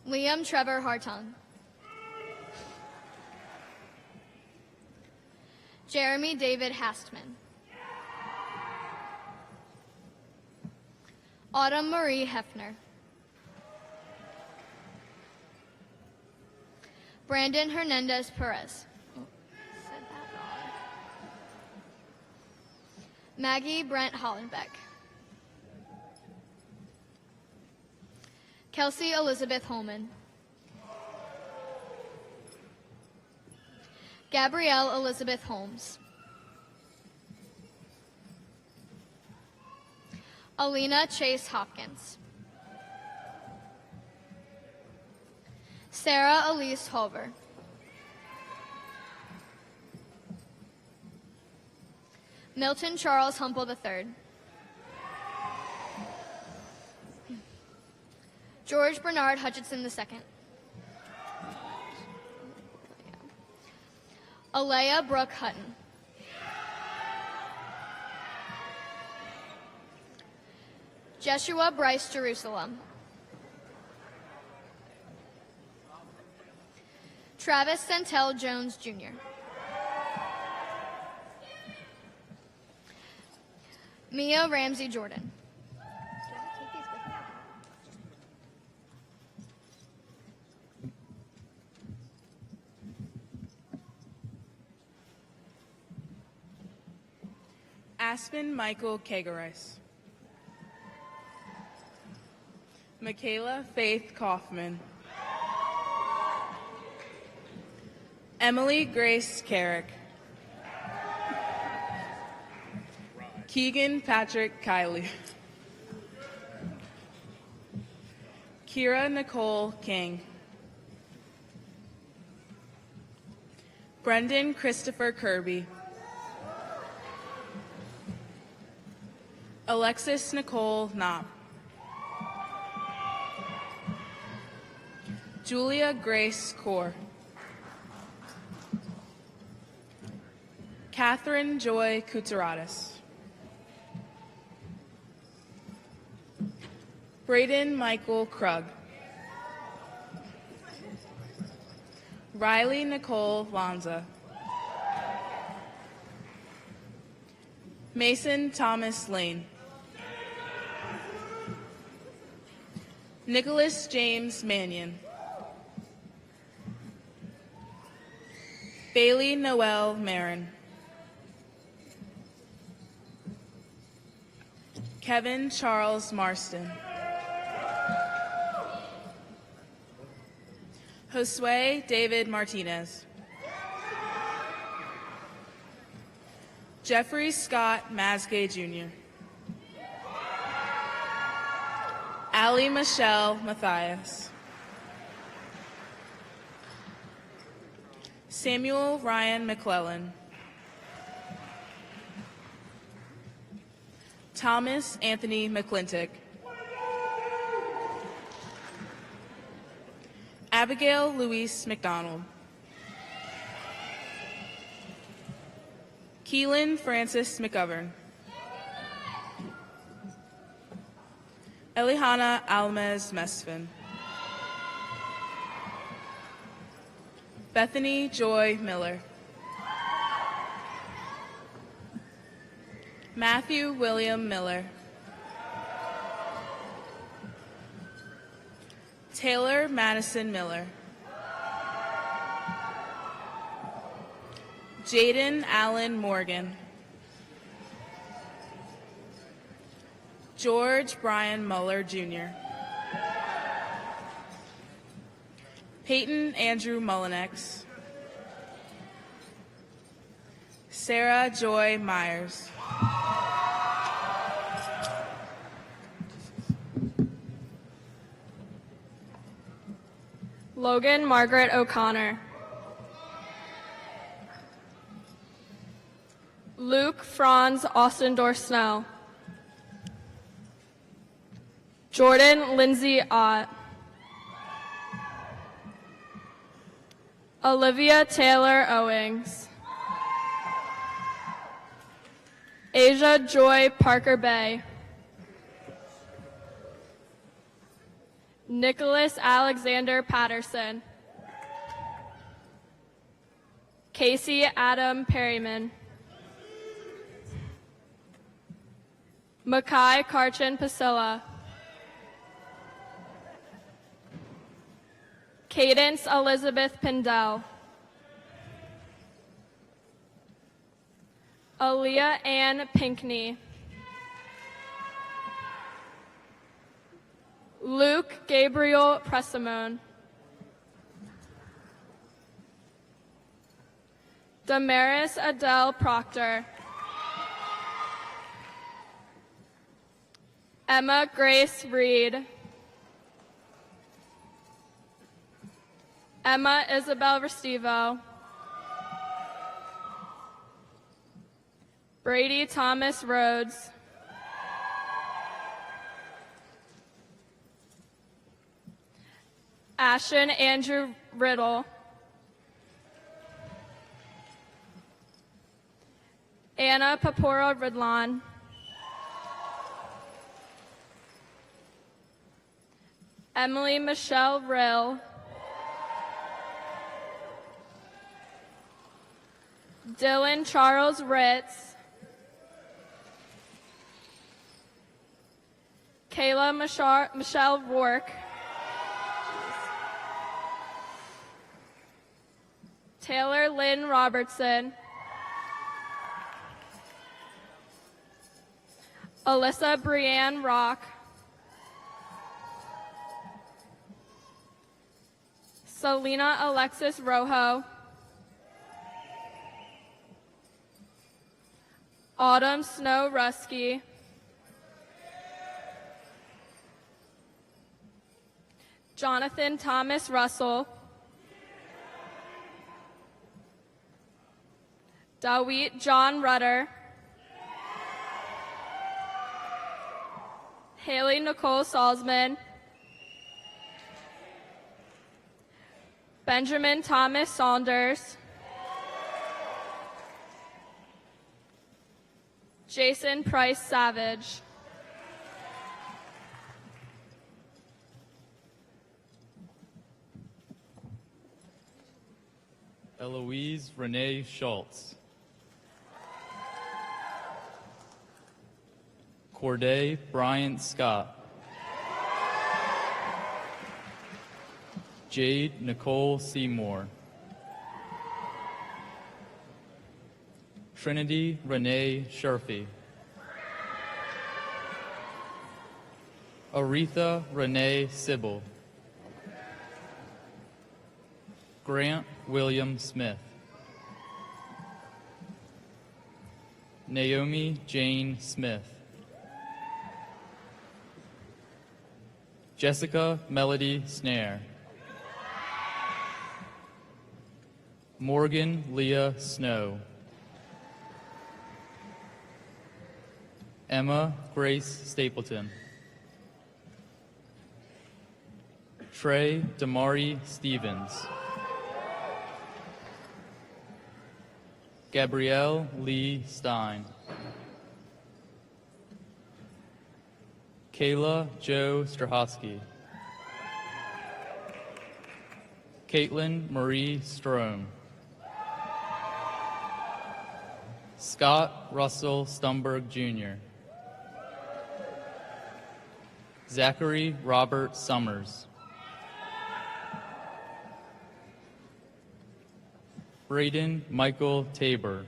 Liam Trevor Hartung. Jeremy David Hastman. Autumn Marie Hefner. Brandon Hernandez Perez. Said that wrong. Maggie Brent Hollenbeck. Kelsey Elizabeth Holman. Gabrielle Elizabeth Holmes. Alina Chase Hopkins. Sarah Elise Holver. Milton Charles Humple III. George Bernard Hutchinson II. Alea Brooke Hutton. Jeshua Bryce Jerusalem. Travis Santel Jones Jr. Mia Ramsey Jordan. Aspen Michael Kagaris. Michaela Faith Kaufman. Emily Grace Carrick. Keegan Patrick Kiley. Kira Nicole King. Brendan Christopher Kirby. Alexis Nicole Knopp. Julia Grace Core. Catherine Joy Koutaratis. Braden Michael Krug. Riley Nicole Lanza. Mason Thomas Lane. Nicholas James Mannion. Bailey Noel Marin. Kevin Charles Marston. Josue David Martinez. Jeffrey Scott Masgay Jr. Allie Michelle Mathias. Samuel Ryan McClellan. Thomas Anthony McClintock. Abigail Louise McDonald. Keelan Francis McGovern. Elihana Almez Mesfin. Bethany Joy Miller. Matthew William Miller. Taylor Madison Miller. Jaden Allen Morgan. George Brian Muller, Jr. Peyton Andrew Mullinex. Sarah Joy Myers. Logan Margaret O'Connor. Luke Franz Austendorf Snell. Jordan Lindsay Ott. Olivia Taylor Owings. Asia Joy Parker Bay. Nicholas Alexander Patterson. Casey Adam Perryman. Makai Karchin Pasilla. Cadence Elizabeth Pindell. Aaliyah Ann Pinkney. Luke Gabriel Pressimone. Damaris Adele Proctor. Emma Grace Reed. Emma Isabel Restivo. Brady Thomas Rhodes. Ashton Andrew Riddle. Anna Papora Ridlon. Emily Michelle Rill. Dylan Charles Ritz. Kayla Michelle Rourke. Taylor Lynn Robertson. Alyssa Brianne Rock. Selena Alexis Rojo. Autumn Snow Rusky. Jonathan Thomas Russell. Dawit John Rudder. Haley Nicole Salzman. Benjamin Thomas Saunders. Jason Price Savage. Eloise Renee Schultz. Corday Bryant Scott. Jade Nicole Seymour. Trinity Renee Sherfy. Aretha Renee Sybil. Grant William Smith. Naomi Jane Smith. Jessica Melody Snare. Morgan Leah Snow. Emma Grace Stapleton. Trey Damari Stevens. Gabrielle Lee Stein. Kayla Jo Strahotsky. Caitlin Marie Strome. Scott Russell Stumberg Jr. Zachary Robert Summers. Braden Michael Tabor.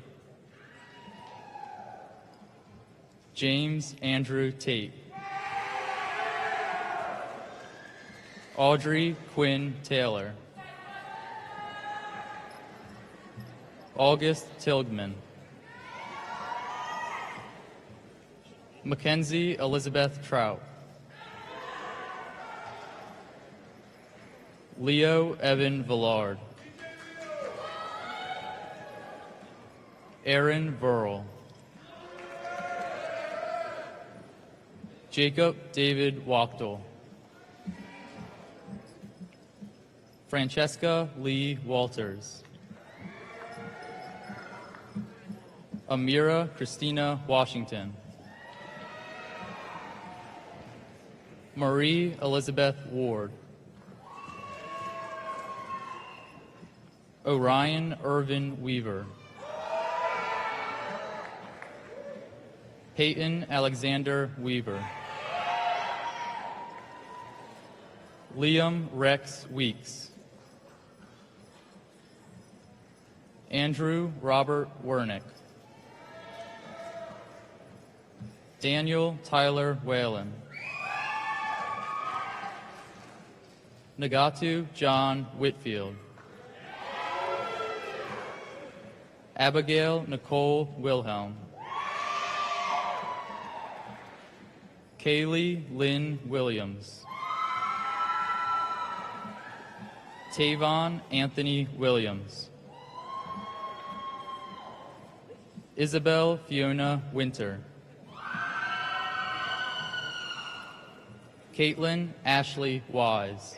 James Andrew Tate. Audrey Quinn Taylor. August Tilgman. Mackenzie Elizabeth Trout. Leo Evan Villard. Aaron Burrell. Jacob David Wachtel. Francesca Lee Walters. Amira Christina Washington. Marie Elizabeth Ward. Orion Irvin Weaver. Peyton Alexander Weaver. Liam Rex Weeks. Andrew Robert Wernick. Daniel Tyler Whalen. Nagatu John Whitfield. Abigail Nicole Wilhelm. Kaylee Lynn Williams. Tavon Anthony Williams. Isabel Fiona Winter. Caitlin Ashley Wise.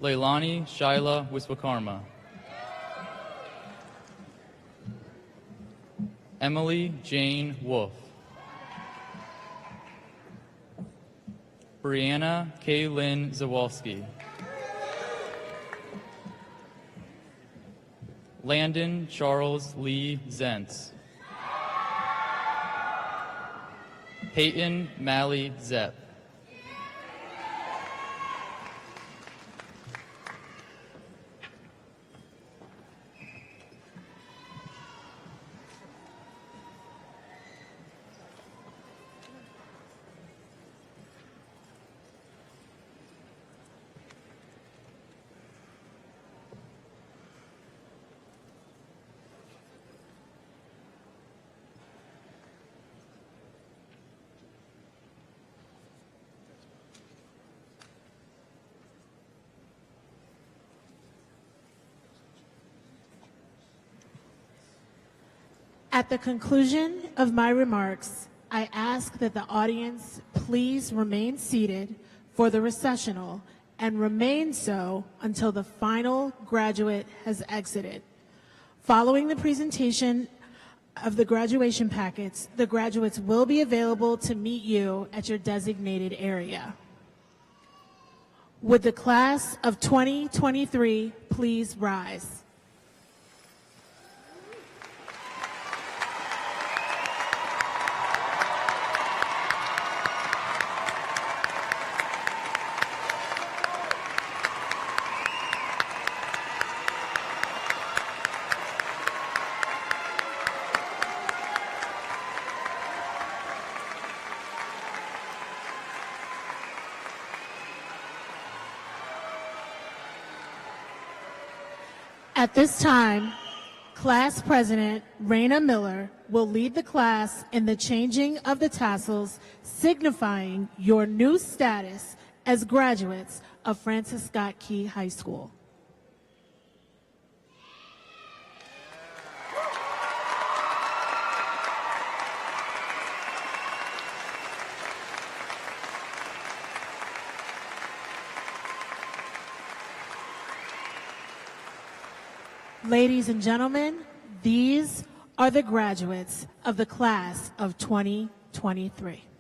Leilani Shyla Wiswakarma. Emily Jane Wolf. Brianna K. Lynn Zawalski. Landon Charles Lee Zentz. Peyton Malley Zepp. At the conclusion of my remarks, I ask that the audience please remain seated for the recessional and remain so until the final graduate has exited. Following the presentation of the graduation packets, the graduates will be available to meet you at your designated area. Would the class of 2023 please rise? At this time, Class President Raina Miller will lead the class in the changing of the tassels, signifying your new status as graduates of Francis Scott Key High School. Ladies and gentlemen, these are the graduates of the class of 2023.